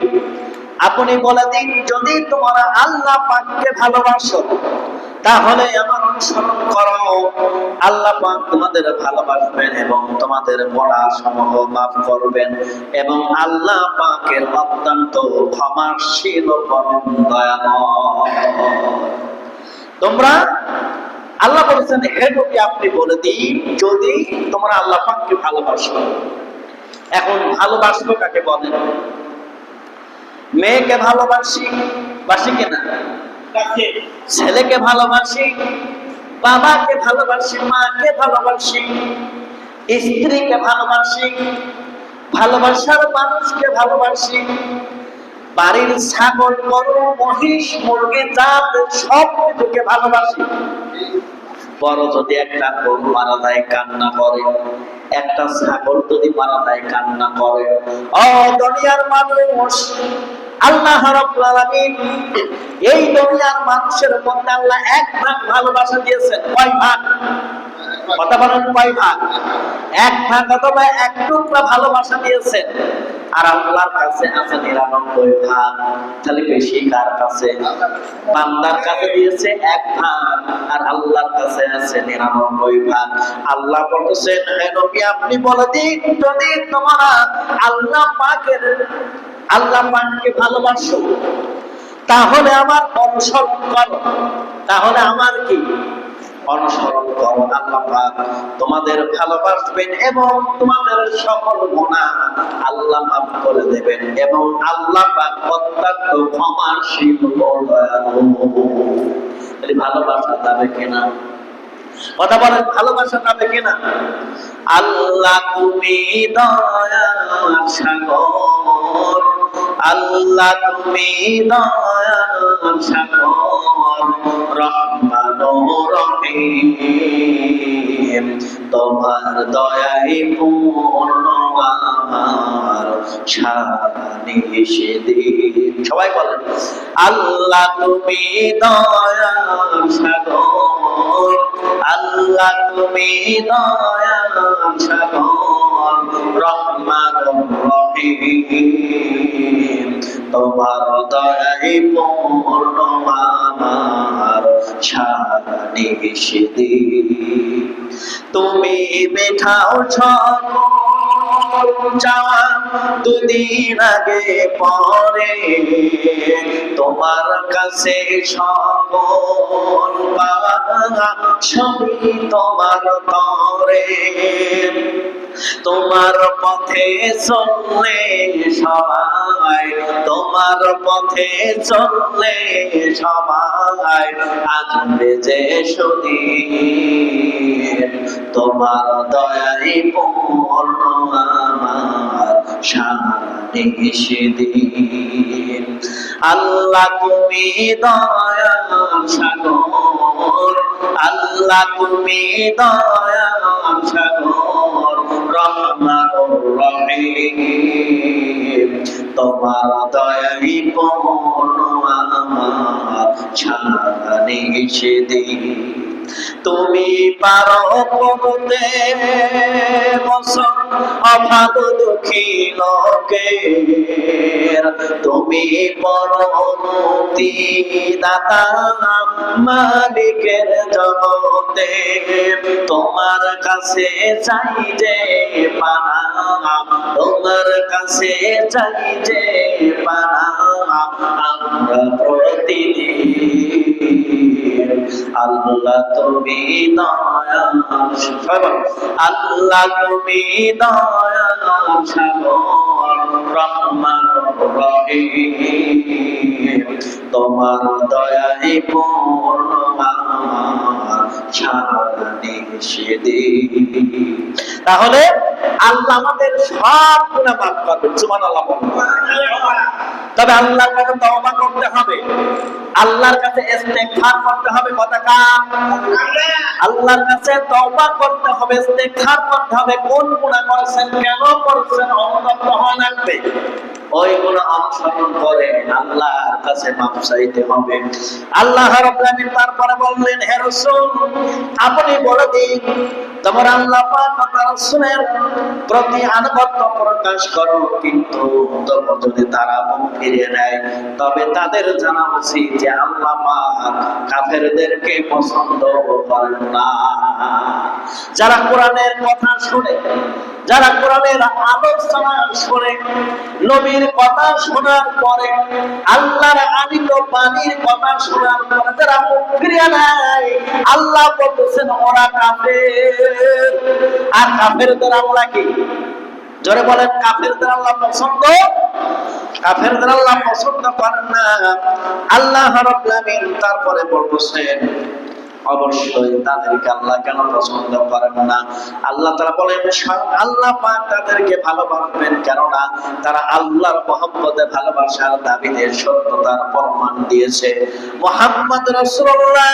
আপনি বলে দিন, যদি তোমরা আল্লাহ পাককে ভালোবাসো তাহলে আমার অনুসরণ করো, আল্লাহ পাক তোমাদের ভালোবাসবেন এবং তোমাদের গুনাহসমূহ মাফ করবেন এবং আল্লাহ পাকের অত্যন্ত ক্ষমাশীল পরম দয়াময়। তোমরা আল্লাহ বলেছেন, হে নবী আপনি বলে দিন, যদি তোমরা আল্লাহ পাককে ভালোবাসো। এখন ভালোবাসবো কাকে বলেন? মেয়েকে ভালোবাসি, বাসি কিনা? ছেলেকে ভালোবাসি, বাবাকে ভালোবাসি, মাকে ভালোবাসি, স্ত্রীকে ভালোবাসি, ভালোবাসার মানুষকে ভালোবাসি, বাড়ির ছাগল, গরু, মহিষ, মুরগি, জাত সব কিছুকে ভালোবাসি। বড় যদি একটা গরু মারা যায় কান্না করে, একটা ছাগল যদি মারা যায় কান্না করে। ও দুনিয়ার মানুষ, আল্লাহ রাব্বুল আলামিন এই দুনিয়ার মানুষের মধ্যে আল্লাহ এক ভাগ ভালোবাসা দিয়েছেন। কয় ভাগ? কথা বলেন, কয় ভাগ? এক ভাগ অথবা এক টুকরা ভালোবাসা দিয়েছেন। আর আল্লাহর কাছে আছে 99 ভাগ। তাহলে বেশি কার কাছে? বান্দার কাছে দিয়েছে এক ভাগ, আর আল্লাহর কাছে আছে 99 ভাগ। আল্লাহ বলতেছেন, হে নবী আপনি বলে দিন, যদি তোমরা আল্লাহ পাককে ভালোবাসো তাহলে আমার অনুসরণ করো। তাহলে আমার কি? অনুসরণ করো। আল্লাহ পাক তোমাদের ভালোবাসবেন এবং তোমাদের সকল গুনাহ আল্লাহ মাফ করে দেবেন এবং আল্লাহ পাক অত্যন্ত ক্ষমাশীল ও দয়ালু। এই ভালোবাসা যাবে কিনা? কথা বলেন, ভালোবাসা যাবে কিনা? আল্লাহ তুমি দয়ার সাগর, আল্লাহ তুমি দয়ার সাগর, রহমান ও রহিম, তোমার দয়াই পূর্ণ আমার শানি সেদিন। সবাই বলেন, আল্লাহ তুমি দয়ার সাগর, আল্লাহ তুমি দয়ার সাগর, রহমান ও রহিম, তোমার দয়াই পূর্ণ আমার শানি সেদিন। তুমি মেঠাও সকল চাওয়া দুদিন আগে পরে, তোমার কাছে সকল পাওয়া সবই তোমার তরে। তোমার পথে চললে সবাই, তোমার পথে চললে সবাই আসবে যে সুদিন, তোমার দয়াই পূর্ণ আমার শানি সেদিন। আল্লাহ তুমি দয়ার সাগর, আল্লাহ তুমি দয়ার সাগর, রহমান ও রহিম, তোমার দয়াই পূর্ণ আমার শানি সেদিন। তুমি পারো করতে বছর অভাব দুঃখী লোকের, তুমি পরমতি দাতা মালিকের জগতে, তোমার কাছে চাই যে পানা, তোমার কাছে চাই যে পানা আমরা প্রতিদিন। আল্লাহ তুমি দয়ার সাগর, আল্লাহ তুমি দয়ার সাগর, রহমান রহিম, তোমার দয়াই পূর্ণ আমার শানি সেদিন। তাহলে আল্লাহ আমাদের সব গুনাহ মাফ করবেন। সুবহানাল্লাহ। তবে আল্লাহর কাছে তওবা করতে হবে, আল্লাহর কাছে ইস্তেগফার করতে হবে। কথা কার? আল্লাহর কাছে তওবা করতে হবে, ইস্তেগফার করতে হবে। কোন গুনাহ করেছেন, কেন করেছেন, অনুতপ্ত হওয়া লাগবে। ওই গুনাহ অনুসরণ করে আল্লাহর কাছে মাফ চাইতে হবে। আল্লাহ রাব্বুল আলামিন তারপরে বললেন, হে রাসূল আপনি বলে দিন তোমার আল্লাহ পাক তার রাসূলের প্রতি আনুগত্য প্রকাশ করো, কিন্তু যদি তারা মুখ ফিরিয়ে নেয় তবে তাদের জানা উচিত যে আল্লাহ পাক কাফেরদেরকে পছন্দ করেন না। যারা কোরআনের কথা শুনে, যারা কোরআনের আলোচনা শুনে, নবীর কথা শোনার পরে, আল্লাহর আনিত বাণীর কথা শোনার পরে যারা মুখ ফিরিয়ে নেয়, আল্লাহ বলতেছেন ওরা কাফের। আর কাফেরদের আল্লাহ কি? জোরে বলেন, কাফেরদের আল্লাহ পছন্দ, কাফেরদের আল্লাহ পছন্দ করেন না। আল্লাহ রাব্বুল আলামিন তারপরে বলতেছেন অবশ্যই তাদেরকে আল্লাহ কেন পছন্দ করেন না? আল্লাহ তাআলা বলেন আল্লাহ পাক তাদেরকে ভালোবাসবেন, কেননা তারা আল্লাহর মহব্বতে ভালোবাসার দাবিতে সত্যতার প্রমাণ দিয়েছে। মুহাম্মদ রাসূলুল্লাহ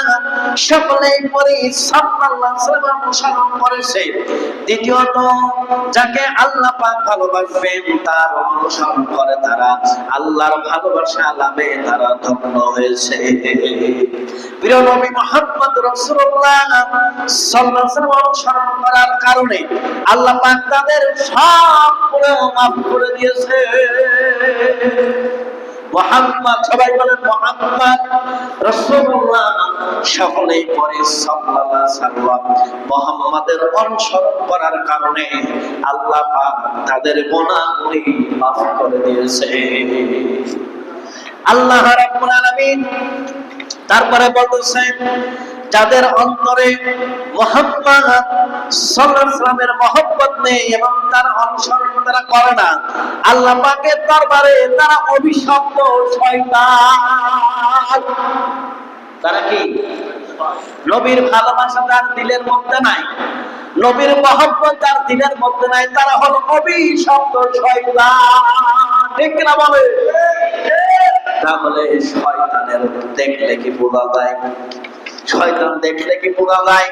সকলেই পরে সাল্লাল্লাহু আলাইহি ওয়াসাল্লাম অনুসরণ করেছে। দ্বিতীয়ত যাকে আল্লাহ পাক ভালোবাসবেন তার অনুসরণ করে তারা আল্লাহর ভালোবাসা লাভে তারা ধন্য হয়েছে। প্রিয় নবী মুহাম্মদ রাসূলুল্লাহ সাল্লাল্লাহু আলাইহি ওয়াসাল্লাম অনুসরণ করার কারণে আল্লাহ পাক তাদের সব গুনাহ মাফ করে দিয়েছে। মুহাম্মদ, সবাই বলেন মুহাম্মদ রাসূলুল্লাহ, সকলেই পরে সাল্লাল্লাহু আলাইহি ওয়াসাল্লাম মুহাম্মাদের অনুসরণ করার কারণে আল্লাহ পাক তাদের গুনাহগুলি মাফ করে দিয়েছে। আল্লাহ রাব্বুল আলামিন তারপরে বলতেছেন যাদের অন্তরে মুহাম্মদ সাল্লাল্লাহু আলাইহি ওয়াসাল্লামের মহব্বত নেই এবং তার অনুসরণ তারা করে না, আল্লাহ পাকের দরবারে তারা অভিশপ্ত শয়তান। তারা কি? নবীর ভালোবাসা তার দিলের মধ্যে নাই, নবীর মহব্বত তার দিলের মধ্যে নাই, তারা হলো অভিশপ্ত শয়তান। ঠিক না বলে? তাহলে শয়তানের দেখলে কি বোঝা যায়? শয়তান দেখলে কি বোঝা যায়?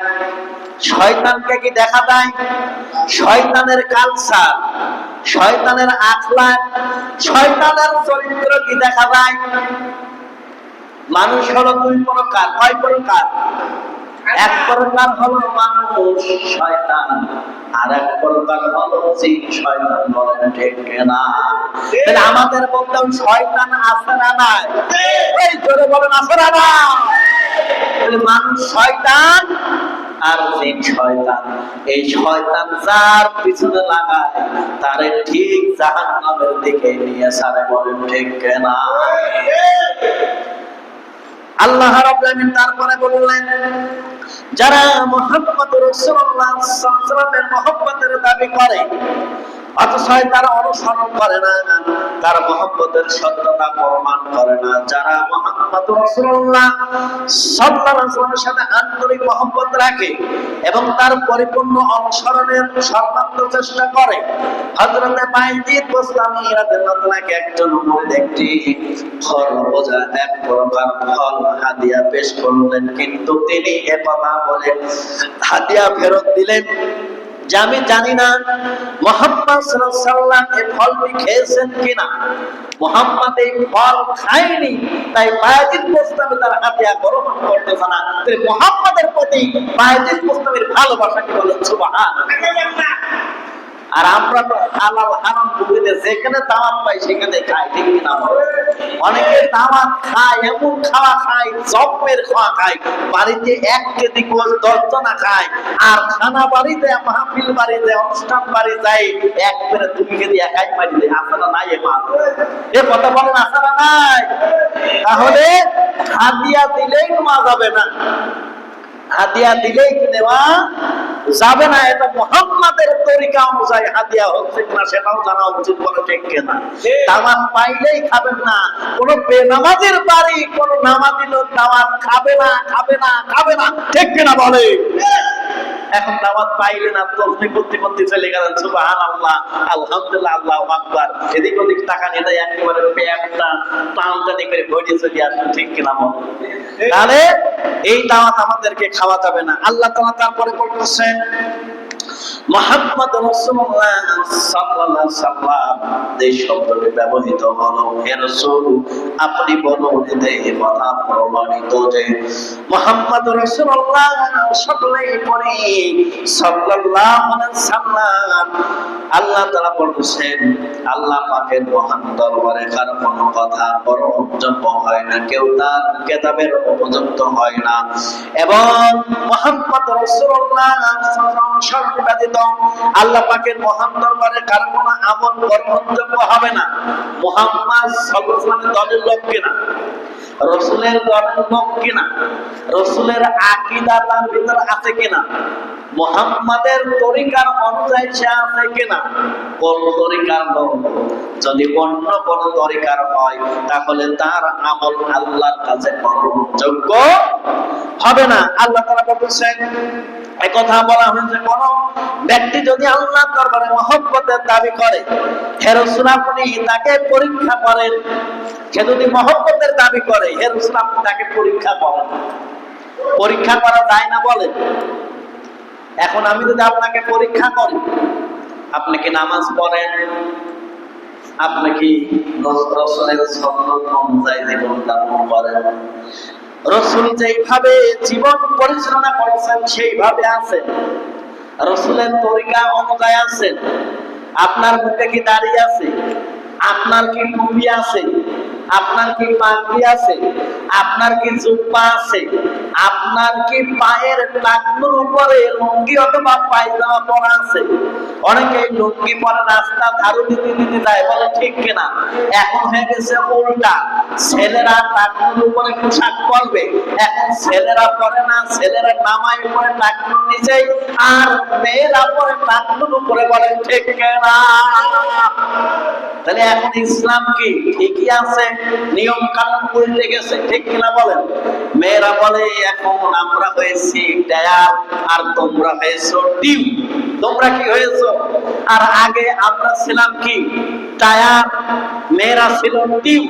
শয়তানকে কি দেখা যায়? শয়তানের কালচার, শয়তানের আখলাক, শয়তানের চরিত্র কি দেখা যায়? মানুষ হলো দুই প্রকার। কয় প্রকার? এক প্রকার হলো মানুষ শয়তান, আর এক প্রকার হলো জিন শয়তান। বলেন ঠিক না? তাহলে আমাদের মধ্যেও শয়তান আছে না নাই? এই জোরে বলেন আছে না নাই? তাহলে মানুষ শয়তান আর জিন শয়তান। এই শয়তান যার পিছনে লাগায় তারে ঠিক জাহান্নামের দিকে নিয়ে সারে। বলেন ঠিক না? আল্লাহ রাব্বুল আলামিন তারপরে বললেন যারা মুহাম্মদ রাসূলুল্লাহ সাল্লাল্লাহু আলাইহি ওয়াসাল্লামের মহব্বতের দাবি করে অথচ তারা অনুসরণ করে না, তার মহব্বতের সত্যতা প্রমাণ করে না, যারা মুহাম্মদ রাসূলুল্লাহ সাল্লাল্লাহু আলাইহি ওয়াসাল্লামের সাথে আন্তরিক মহব্বত রাখে এবং তার পরিপূর্ণ অনুসরণের সর্বাত্ম চেষ্টা করে। হযরত বাইজিদ বুস্তামি রাদিয়াল্লাহু তাআলাকে একজন মুরিদ একটি ফল বোঝা এক প্রকার ফল হাদিয়া পেশ করলেন, কিন্তু তিনি এ কথা বলে হাদিয়া ফেরত দিলেন যে আমি জানি না মুহাম্মদ সাল্লাল্লাহু আলাইহি ওয়াসাল্লাম এই ফলটি খেয়েছেন কিনা। মুহাম্মদ এই ফল খায়নি, তাই বাইজিদ বুস্তামি তার হাদিয়া গ্রহণ করতেছে না। তাই মুহাম্মদের প্রতি বাইজিদ বুস্তামির ভালোবাসা কি বলেন সুবহানাল্লাহ। আর আমরা তো হালাল হারাম বুঝে যেখানে দাওয়াত পাই সেখানে খাই। ঠিক কিনা? অনেকে দাওয়াত খায়, এমন খাওয়া খায়, জব্বের খাওয়া খায়, বাড়িতে 1 কেজি গোশ 10 জনা খায়, আর খানা বাড়িতে, মাহফিল বাড়িতে, অনুষ্ঠান বাড়ি যায় একবারে 2 কেজি একাই মারি দেয়। আপনারা নাই এ কথা বলেন আপনারা নাই? তাহলে হাদিয়া দিলেই নেওয়া যাবে না, হাদিয়া দিলেই কি নেওয়া যাবে না। এটা মুহাম্মাদের তরিকা অনুযায়ী হাদিয়া হচ্ছে না সেটাও জানা উচিত। বলে ঠিক কিনা? দাওয়াত পাইলেই খাবেন না। কোন বেনামাজির বাড়ি কোন নামাজি লোক দাওয়াত খাবে না, খাবে না, খাবে না। ঠিক কিনা বলে? এখন দাওয়াত পাইলেন আর তসবিহ করতে করতে চলে গেলেন সুবহানাল্লাহ আলহামদুলিল্লাহ আল্লাহু আকবার, এদিক ওদিক টাকা নিয়ে দেয় একেবারে পেটটা টানটানি করে ভরে চলে আসেন, ঠিক কিনা বল? তাহলে এই দাওয়াত আমাদেরকে খাওয়া যাবে না। আল্লাহ তাআলা তারপরে বলতেছেন মুহাম্মদ রাসূলুল্লাহ সাল্লাল্লাহু আলাইহি সাল্লাম, যে শব্দটি ব্যবহৃত হলো হে রাসূল, আপনি বলুন এই কথা প্রমাণিত যে মুহাম্মদ রাসূলুল্লাহ সকলেই পড়ি সাল্লাল্লাহু আলাইহি সাল্লাম। আল্লাহ তাআলা বলছেন আল্লাহ পাকের মহান দরবারে কার কোনো কথা গ্রহণযোগ্য হয় না, কেউ তার কিতাবের উপযুক্ত হয় না, এবং মুহাম্মদ রাসূলুল্লাহ সর্বব্যাধিত আল্লাহ পাকের মহান দরবারে কার কোনো আমল গ্রহণযোগ্য হবে না। মুহাম্মদ সাল্লাল্লাহু আলাইহি ওয়াসাল্লাম দলের লোক কিনা, রাসূলের দলের লোক কিনা, রাসূলের আকীদা তার ভিতর আছে কিনা, মুহাম্মাদের তরিকার অনুযায়ী সে আছে কিনা, কোন তরিকার লোক যদি অন্য কোন তরিকার হয় তাহলে তার আমল আল্লাহর কাছে গ্রহণযোগ্য হবে না। আল্লাহ তাআলা বলেছেন, একথা বলা হয়েছে, কোন ব্যক্তি যদি আল্লাহর দরবারে মহব্বতের দাবি করে, হে রাসূল আপনি তাকে পরীক্ষা করেন। সে যদি মহব্বতের দাবি করে, হে রাসূল আপনি তাকে পরীক্ষা করেন। পরীক্ষা করা যায় না বলেন? এখন আমি যদি আপনাকে পরীক্ষা করি, আপনি কি নামাজ পড়েন, আপনি কি রাসূলের সুন্নাত অনুযায়ী জীবন যাপন করেন, রাসূল যেইভাবে জীবন পরিচালনা করেছেন সেইভাবে আছেন, রাসূলের তরিকা অনুযায়ী আছেন, আপনার মুখে কি দাড়ি আছে, আপনার কি টুপি আছে, আপনার কি পাগড়ি আছে, আপনার কি জুব্বা আছে, আপনার কি পায়ের টাকনুর উপরে লুঙ্গি অথবা পায়জামা পরা আছে? অনেকে লুঙ্গি পরে রাস্তা ঝাড়ু দিতে দিতে যায়, বলে ঠিক কিনা? এখন হয়ে গেছে উল্টা, ছেলেরা টাকনুর উপরে পোশাক পরবে, এখন ছেলেরা পরে না, ছেলেরা নামায় উপরে টাকনুর নিচে, আর মেয়েরা পরে টাকনুর উপরে, বলে ঠিক কিনা? তাহলে এখন ইসলাম কি ঠিকই আছে, নিয়ম কানুন উল্টে গেছে, ঠিক কিনা বলেন? মেয়েরা বলে এখন আমরা হয়েছি টায়ার আর তোমরা হয়েছো টিউ। তোমরা কি হয়েছো? আর আগে আমরা ছিলাম কি টায়ার, মেয়েরা ছিল টিউ,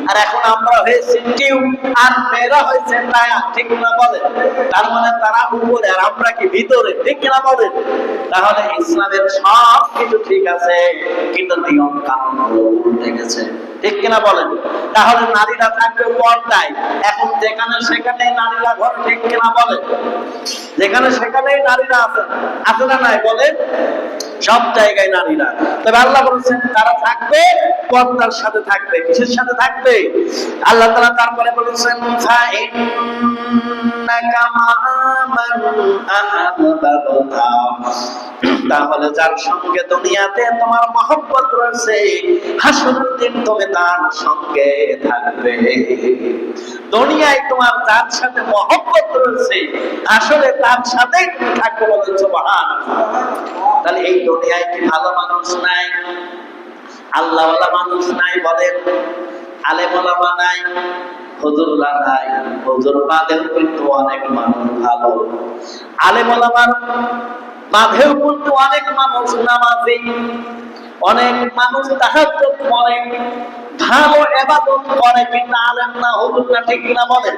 আর এখন আমরা হয়েছি টিউ আর মেয়েরা হয়েছে টায়ার, ঠিক কিনা বলেন? তার মানে তারা উপরে আর আমরা কি ভিতরে, ঠিক কিনা বলেন? তাহলে ইসলামের সব কিছু ঠিক আছে, কিন্তু নিয়ম কানুন উল্টে গেছে, ঠিক কিনা বলেন? তাহলে নারীরা থাকবে পর্দায়, এখন যেখানে সেখানে নারীরা ঘর, ঠিক কিনা বলেন? যেখানে সেখানেই নারীরা আছে, আছে না নাই বলেন? সব জায়গায় নারীরা। তবে আল্লাহ বলেছেন তারা থাকবে পর্দার সাথে থাকবে। কিসের সাথে থাকবে? আল্লাহ তাআলা তারপরে বলেছেন তাহলে যার সঙ্গে দুনিয়াতে তোমার মহব্বত রয়েছে, হাসরের দিন তুমি তার সঙ্গে থাকবে। দুনিয়ায় তোমার যার সাথে মহব্বত রয়েছে, আসলে তার সাথেই তুমি থাকবে, বলেন সুবহানাল্লাহ। তাহলে এই দুনিয়ায় কি ভালো মানুষ নাই, আল্লাহওয়ালা মানুষ নাই বলেন? আলেম ওলামা নাই, হুজুররা নাই, হুজুর বাদেও কিন্তু অনেক মানুষ ভালো, আলেম ওলামার বাদেও কিন্তু অনেক মানুষ নামাজি, অনেক মানুষ তাহাজ্জুদ পড়ে, ভালো ইবাদত করে, কিন্তু আলেম না, হুজুর না, ঠিক কিনা বলেন?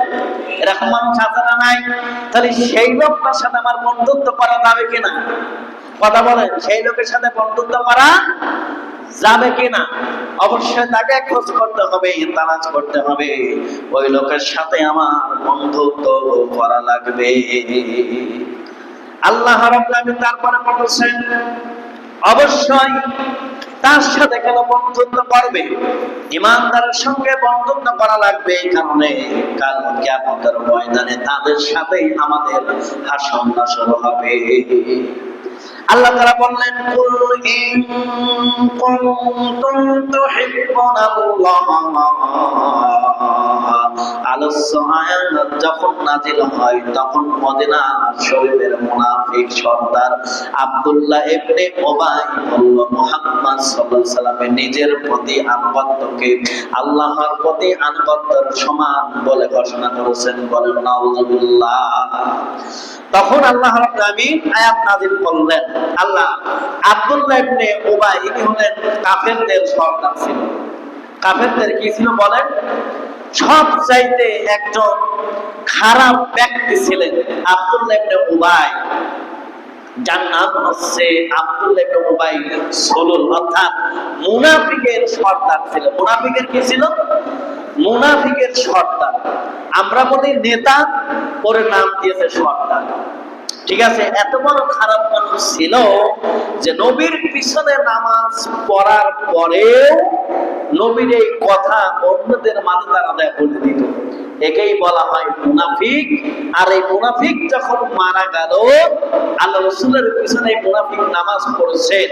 এরকম মানুষ আছে না নাই? তাহলে সেই লোকটার সাথে আমার বন্ধুত্ব করা যাবে কিনা? কথা বলেন, সেই লোকের সাথে বন্ধুত্ব করা যাবে কিনা? অবশ্যই তাকে খোঁজ করতে হবে, তালাশ করতে হবে, ওই লোকের সাথে আমার বন্ধুত্ব করা লাগবে। আল্লাহ রাব্বুল আলামিন তারপরে বলেছেন অবশ্যই তার সাথে কেন বন্ধুত্ব করবে? ঈমানদারের সঙ্গে বন্ধুত্ব করা লাগবে, এই কারণে কাল কিয়ামতের ময়দানে তাদের সাথেই আমাদের হাসর নাসর হবে। আল্লাহ তাআলা বললেন কুল ইন কুনতুম তুহিব্বুনাল্লাহ আলস্য আয়াত যখন নাজিল হয় তখন মদিনা শরীফের মুনাফিক সর্দার আব্দুল্লাহ ইবনে উবাই বলল, মুহাম্মদ সাল্লাল্লাহু আলাইহি ওয়াসাল্লামের নিজের প্রতি আনুগত্যকে আল্লাহর প্রতি আনুগত্যের সমান বলে ঘোষণা করেছেন। বলেন নাউযুবিল্লাহ। তখন আল্লাহ রাব্বুল আলামিন আয়াত নাযিল করলেন। আল্লাহ আব্দুল্লাহ ইবনে উবাই ইনি হলেন কাফেরদের সর্দার ছিল। কাফেরদের কি ছিল বলেন? সব চাইতে একজন খারাপ ব্যক্তি ছিলেন আব্দুল্লাহ ইবনে উবাই। যার নাম হচ্ছে আব্দুল্লাহ ইবনে উবাই সুলুল, অর্থাৎ মুনাফিকের সর্দার ছিল। মুনাফিকের কি ছিল? মুনাফিকের সর্দার। আমরা বলি নেতা, ওর নাম দিয়েছে সর্দার। ঠিক আছে, এত বড় খারাপ মানুষ ছিল যে নবীর পিছনে নামাজ পড়ার পরেও নবীর এই কথা অন্যদের মাঝে তারা বলে দিত। একেই বলা হয় মুনাফিক। আর এই মুনাফিক যখন মারা গেল, আল্লাহ রাসূলের পিছনে মুনাফিক নামাজ পড়ছেন,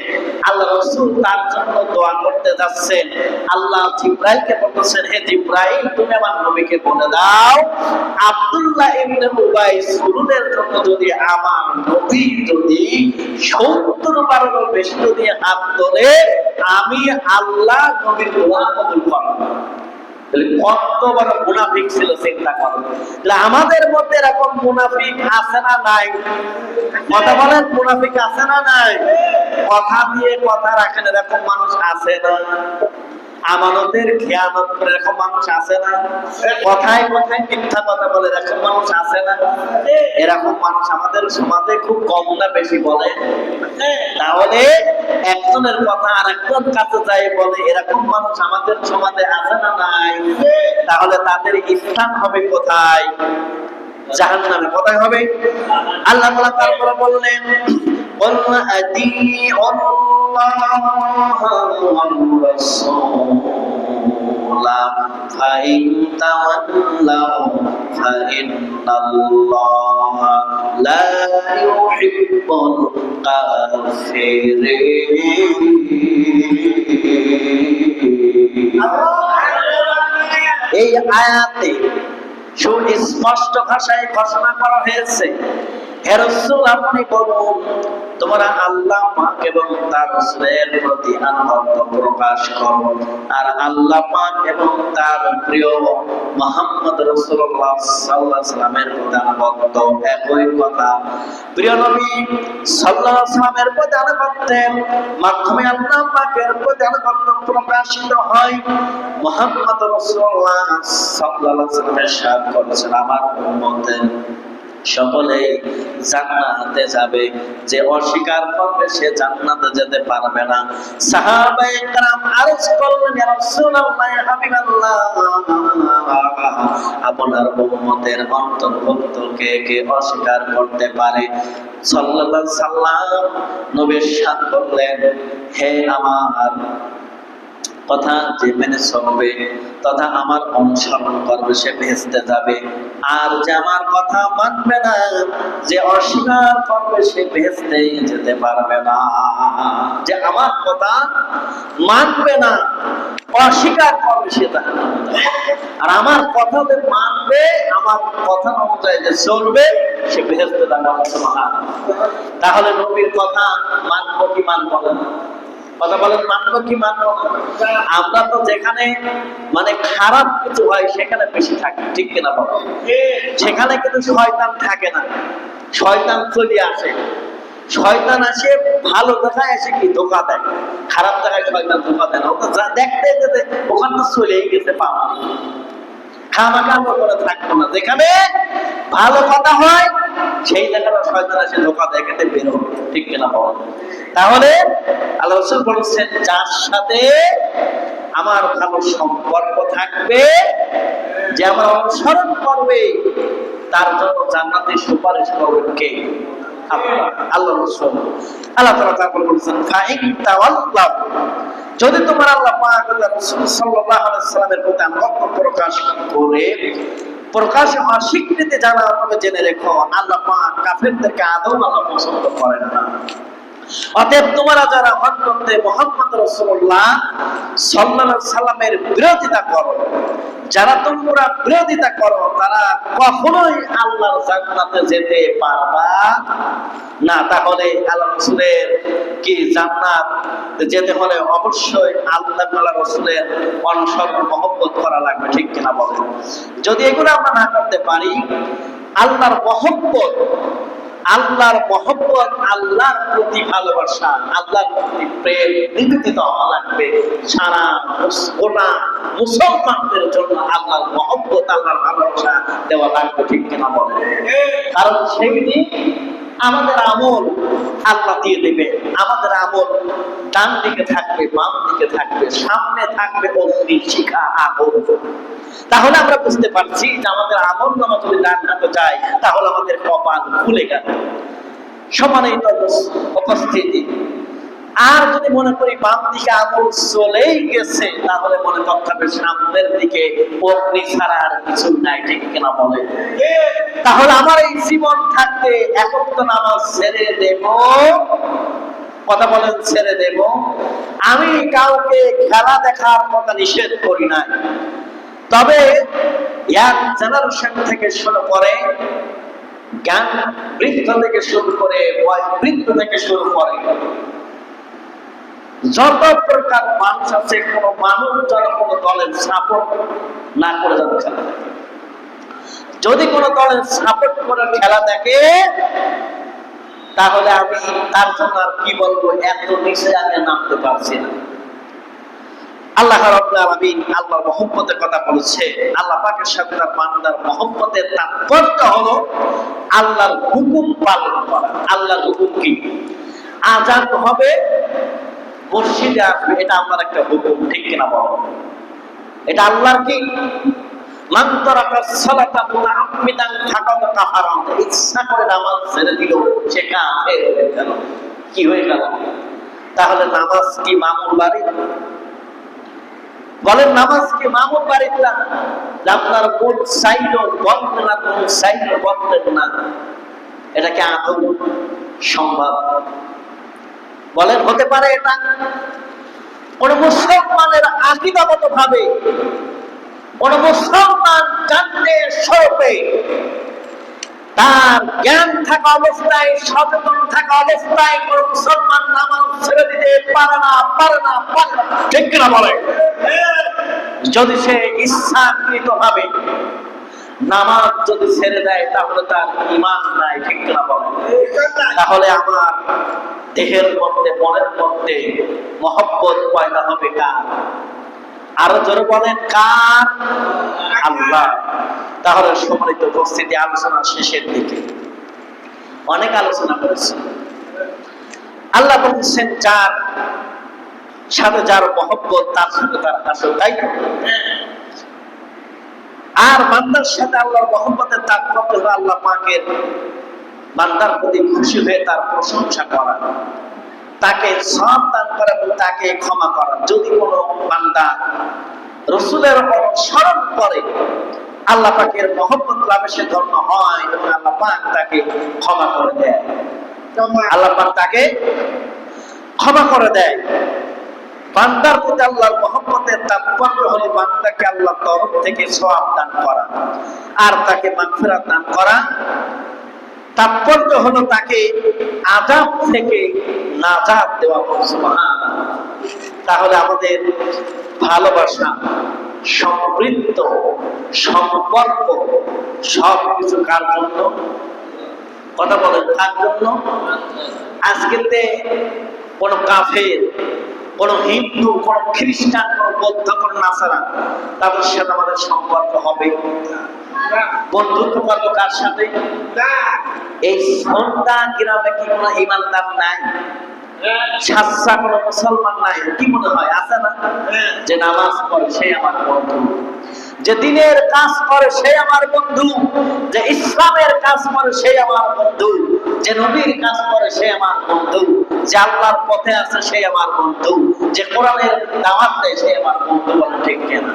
আল্লাহ রাসূল তার জন্য দোয়া করতে যাচ্ছেন। আল্লাহ জিবরাইলকে বলতেছেন, হে জিবরাইল, তুমি আমার নবীকে বলে দাও আব্দুল্লাহ ইবনে উবাই সুলুলের জন্য যদি আমার নবী যদি 70 বারেরও বেশি যদি হাত তোলে, আমি আল্লাহ নবীর দোয়া কবুল করব। কত বড় মুনাফিক ছিল চিন্তা করো। আমাদের মধ্যে এরকম মুনাফিক আছে না নাই? কথা বলেন, মুনাফিক আছে না নাই? কথা দিয়ে কথা রাখেন এরকম মানুষ আছে না? আমানতের খেয়ানত করে এরকম মানুষ আছে না? কথায় কথায় মিথ্যা কথা বলে এরকম মানুষ আছে না? এরকম মানুষ আমাদের সমাজে খুব কম না বেশি বলে? তাহলে একজনের কথা আর একজন কাছে যায় বলে, এরকম মানুষ আমাদের সমাজে আছে না নাই? তাহলে তাদের স্থান হবে কোথায়? জাহান্নামে। কোথায় হবে? আল্লাহ তাআলা তারপরে বললেন, قل أطيعوا الله والرسول فإن تولوا فإن الله لا يحب الكافرين। এই আয়াতে সুস্পষ্ট ভাষায় ঘোষণা করা হয়েছে, হে রাসূল, আপনি বলুন তোমরা আল্লাহ পাক এবং তার রাসূলের প্রতি আনুগত্য প্রকাশ করো, আর আল্লাহ পাক এবং তার প্রিয় মুহাম্মদ রাসূলুল্লাহ সাল্লাল্লাহু আলাইহি ওয়াসাল্লামের প্রতি আনুগত্য। একই কথা, প্রিয় নবী সাল্লাল্লাহু আলাইহি ওয়াসাল্লামের প্রতি আনুগত্যের মাধ্যমে আল্লাহ পাকের প্রতি আনুগত্য প্রকাশিত হয়। মুহাম্মদ রাসূলুল্লাহ সাল্লাল্লাহু আলাইহি ওয়াসাল্লাম ইরশাদ করেছেন, আমার উম্মতের সকলেই জান্নাতে যাবে, যে অস্বীকার করবে সে জান্নাতে যেতে পারবে না। সাহাবায়ে কেরাম আরজ করলেন, ইয়া রাসূলুল্লাহ, হাবিবাল্লাহ, আপনার উম্মতের অন্তর্ভুক্ত কে কে অস্বীকার করতে পারে? সাল্লাল্লাহু আলাইহি সাল্লাম নবী ইরশাদ করলেন, হে আমার কথা যে মেনে চলবে তথা আমার অনুসরণ করবে সে বেহেশতে যাবে, আর যে আমার কথা মানবে না, যে অস্বীকার করবে সে বেহেশতে যেতে পারবে না। যে আমার কথা মানবে না, অস্বীকার করবে সে জাহান্নামে যাবে, আর আমার কথা যে মানবে, আমার কথা অনুযায়ী যে চলবে সে বেহেশতে যাবে। সুবহানাল্লাহ। তাহলে নবীর কথা মানবো কি মানবো না? কথা বলেন, মানবো কি মানবো না? আমরা তো যেখানে মানে খারাপ কিছু হয় সেখানে বেশি থাকি, ঠিক কিনা বলো? সেখানে কিন্তু শয়তান থাকে না, শয়তান চলে আসে। শয়তান আসে ভালো জায়গায় এসে কি ধোঁকা দেয়, খারাপ জায়গায় শয়তান ধোঁকা দেয় না। ওটা দেখতে যেতে ওখানে তো চলেই গেছে, পাওয়া খামাখা করে থাকবো না। যেখানে ভালো কথা হয় সেই জায়গাটা শয়তান এসে ধোঁকা দেয়, এখানে বের হবে, ঠিক কিনা বলো? তাহলে আল্লাহ রাসূল বলেছেন, যার সাথে আমার ভালো সম্পর্ক থাকবে, যে আমার অনুসরণ করবে, তার জন্য জান্নাতে সুপারিশ করবেন কে? আল্লাহ রাসূল। আল্লাহ তাআলা তারপর বলেছেন, ফাইন তাওয়াল্লাহ, যদি তোমার আল্লাহ পাক ও রাসূল সাল্লাল্লাহু আলাইহি ওয়াসাল্লামের প্রতি আনুগত্য প্রকাশ করে প্রকাশে অস্বীকৃতি জানাও, তবে জেনে রেখো আল্লাহ পাক কাফেরদেরকে আদৌ আল্লাহ পছন্দ করেন না। অতএব তোমরা যারা হযরত মুহাম্মদ রাসূলুল্লাহ সাল্লাল্লাহু আলাইহি সাল্লামের বিরোধিতা করো, যারা তোমরা বিরোধিতা করো, তারা কখনোই আল্লাহর জান্নাতে যেতে পারবা না। তাহলে আল্লাহ রাসূলের কি জান্নাত যেতে হলে অবশ্যই আল্লাহ ওয়া রাসূলের অনুসরণ মহব্বত করা লাগবে, ঠিক কিনা বলেন? যদি এগুলো আমরা না করতে পারি, আল্লাহর মহব্বত, আল্লাহর প্রতি ভালোবাসা, আল্লাহর প্রতি প্রেম নিবেদিত হওয়া লাগবে সারা গোটা মুসলমানদের জন্য। আল্লাহর মহব্বত, আল্লাহর ভালোবাসা দেওয়া লাগবে, ঠিক কিনা বলেন? কারণ সেই দিন আমাদের আমল আল্লাহ দিয়ে দেবে। আমাদের আমল ডান দিকে থাকবে, বাম দিকে থাকবে, সামনে থাকবে অগ্নি শিখা আগুন। তাহলে আমরা বুঝতে পারছি যে আমাদের আমল নামা যদি ডান হাতে যায়, তাহলে আমাদের কপাল খুলে গেল, সমানেই তো উপস্থিতি। আর যদি মনে করি বাম দিকে আমল চলেই গেছে, তাহলে মনে করতে হবে সামনের দিকে অগ্নি ছাড়া আর কিছু নাই, ঠিক কিনা বলে? তাহলে আমার এই জীবন থাকতে এখন তো নামাজ ছেড়ে দেব, কথা বলেন, ছেড়ে দেব। আমি কাউকে খেলা দেখার কথা নিষেধ করি নাই, তবে ইয়াং জেনারেশন থেকে শুরু করে, জ্ঞান বৃদ্ধ থেকে শুরু করে, বয়োবৃদ্ধ থেকে শুরু করে, যত প্রকার মানুষ আছে, কোন মানুষ যেন কোন দলের সাপোর্ট না করে যাবে খেলা দেখে। যদি কোন দলের সাপোর্ট করে খেলা দেখে, তাহলে আমি তার জন্য আর কি বলবো, এত নিচে আমি নামতে পারছি না। আল্লাহ রাব্বুল আলামিন আল্লাহর মহব্বতের কথা বলেছে। আল্লাহ পাকের সাথে তার বান্দার মহব্বতের তাৎপর্য হলো আল্লাহর হুকুম পালন করা। আল্লাহর হুকুম কি? আযান হবে, মসজিদে আসবে, এটা আল্লাহর একটা হুকুম, ঠিক কিনা বলো? এটা আল্লাহর কি? মান তারাকা সালাতা মুতাআম্মিদান ফাকাদ কাফারা, ইচ্ছা করে নামাজ ছেড়ে দিল, সে কাফের হয়ে গেল। কি হয়ে গেল? তাহলে নামাজ কি মামুল বাড়ি? বলেন, নামাজ কি মামুল বাড়ি না? আপনার কোন সাইডও বলবেন না, কোন সাইডও বলবেন না, এটা কি আদৌ সম্ভব? বলেন, হতে পারে এটা? কোন মুসলমানের আকীদাগত ভাবে, কোন মুসলমান জান্নাতের স্বরূপে তার জ্ঞান থাকা অবস্থায়, সচেতন থাকা অবস্থায় কোন মুসলমান নামাজ ছেড়ে দিতে পারে না, পারে না, পারে না, ঠিক কিনা বলে? যদি সে ইচ্ছাকৃত ভাবে নামাজ যদি ছেড়ে দেয়, তাহলে তার ঈমান নাই, ঠিক কিনা বলে? তাহলে আমার দেহের মধ্যে, মনের মধ্যে মহব্বত পয়দা হবে কার? আরো জোরে বলেন, কার? আল্লাহ। তাহলে সম্মানিত উপস্থিতি, আলোচনা শেষের দিকে অনেক আলোচনা করেছি। আল্লাহ বলছেন, যার সাথে যার মহব্বত, তার সাথে তার আসল, তাই তো? আর বান্দার সাথে আল্লাহর মহব্বতের তাৎপর্য হলো আল্লাহ পাকের বান্দার প্রতি খুশি হয়ে তার প্রশংসা করা, তাকে সওয়াব দান করা এবং তাকে ক্ষমা করা। যদি কোনো বান্দা রাসূলের অনুসরণ করে, আল্লাহ পাকের মহব্বত লাভে সে ধন্য হয় এবং আল্লাহ পাক তাকে ক্ষমা করে দেয়। আল্লাহ পাক তাকে ক্ষমা করে দেয়। বান্দার প্রতি আল্লাহর মহব্বতের তাৎপর্য হলো বান্দাকে আল্লাহর তরফ থেকে সওয়াব দান করা আর তাকে মাগফিরাত দান করা। তাৎপর্য হলো তাকে আযাব থেকে নাজাত দেওয়া। সুবহানাল্লাহ। তাহলে আমাদের ভালোবাসা, সম্পৃক্ত সম্পর্ক সবকিছু কার জন্য? কথা বলেন, কার জন্য? আজকেতে কোন কাফের, কোন হিন্দু, কোন খ্রিস্টান, কোন বৌদ্ধ, কোন নাসারা, তাদের সাথে আমাদের সম্পর্ক হবে? বন্ধুত্ব করবো কার সাথে? এই সন্ধ্যা গ্রামে কি কোনো ইমানদার নাই? সাচ্চা কোনো মুসলমান নাই? কি মনে হয়, আছে না? যে নামাজ পড়ে সে আমার বন্ধু, যে দিনের কাজ করে সে আমার বন্ধু, যে ইসলামের কাজ করে সে আমার বন্ধু, যে নবীর কাজ করে সে আমার বন্ধু, যে আল্লাহর পথে আছে সে আমার বন্ধু, যে কোরআনের দাওয়াত দেয় সে আমার বন্ধু। বলে ঠিক কিনা?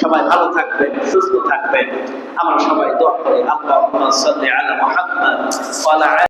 সবাই ভালো থাকবেন, সুস্থ থাকবেন। আমরা সবাই দোয়া করি, আল্লাহুম্মা সাল্লি আলা মুহাম্মাদ ওয়া আলা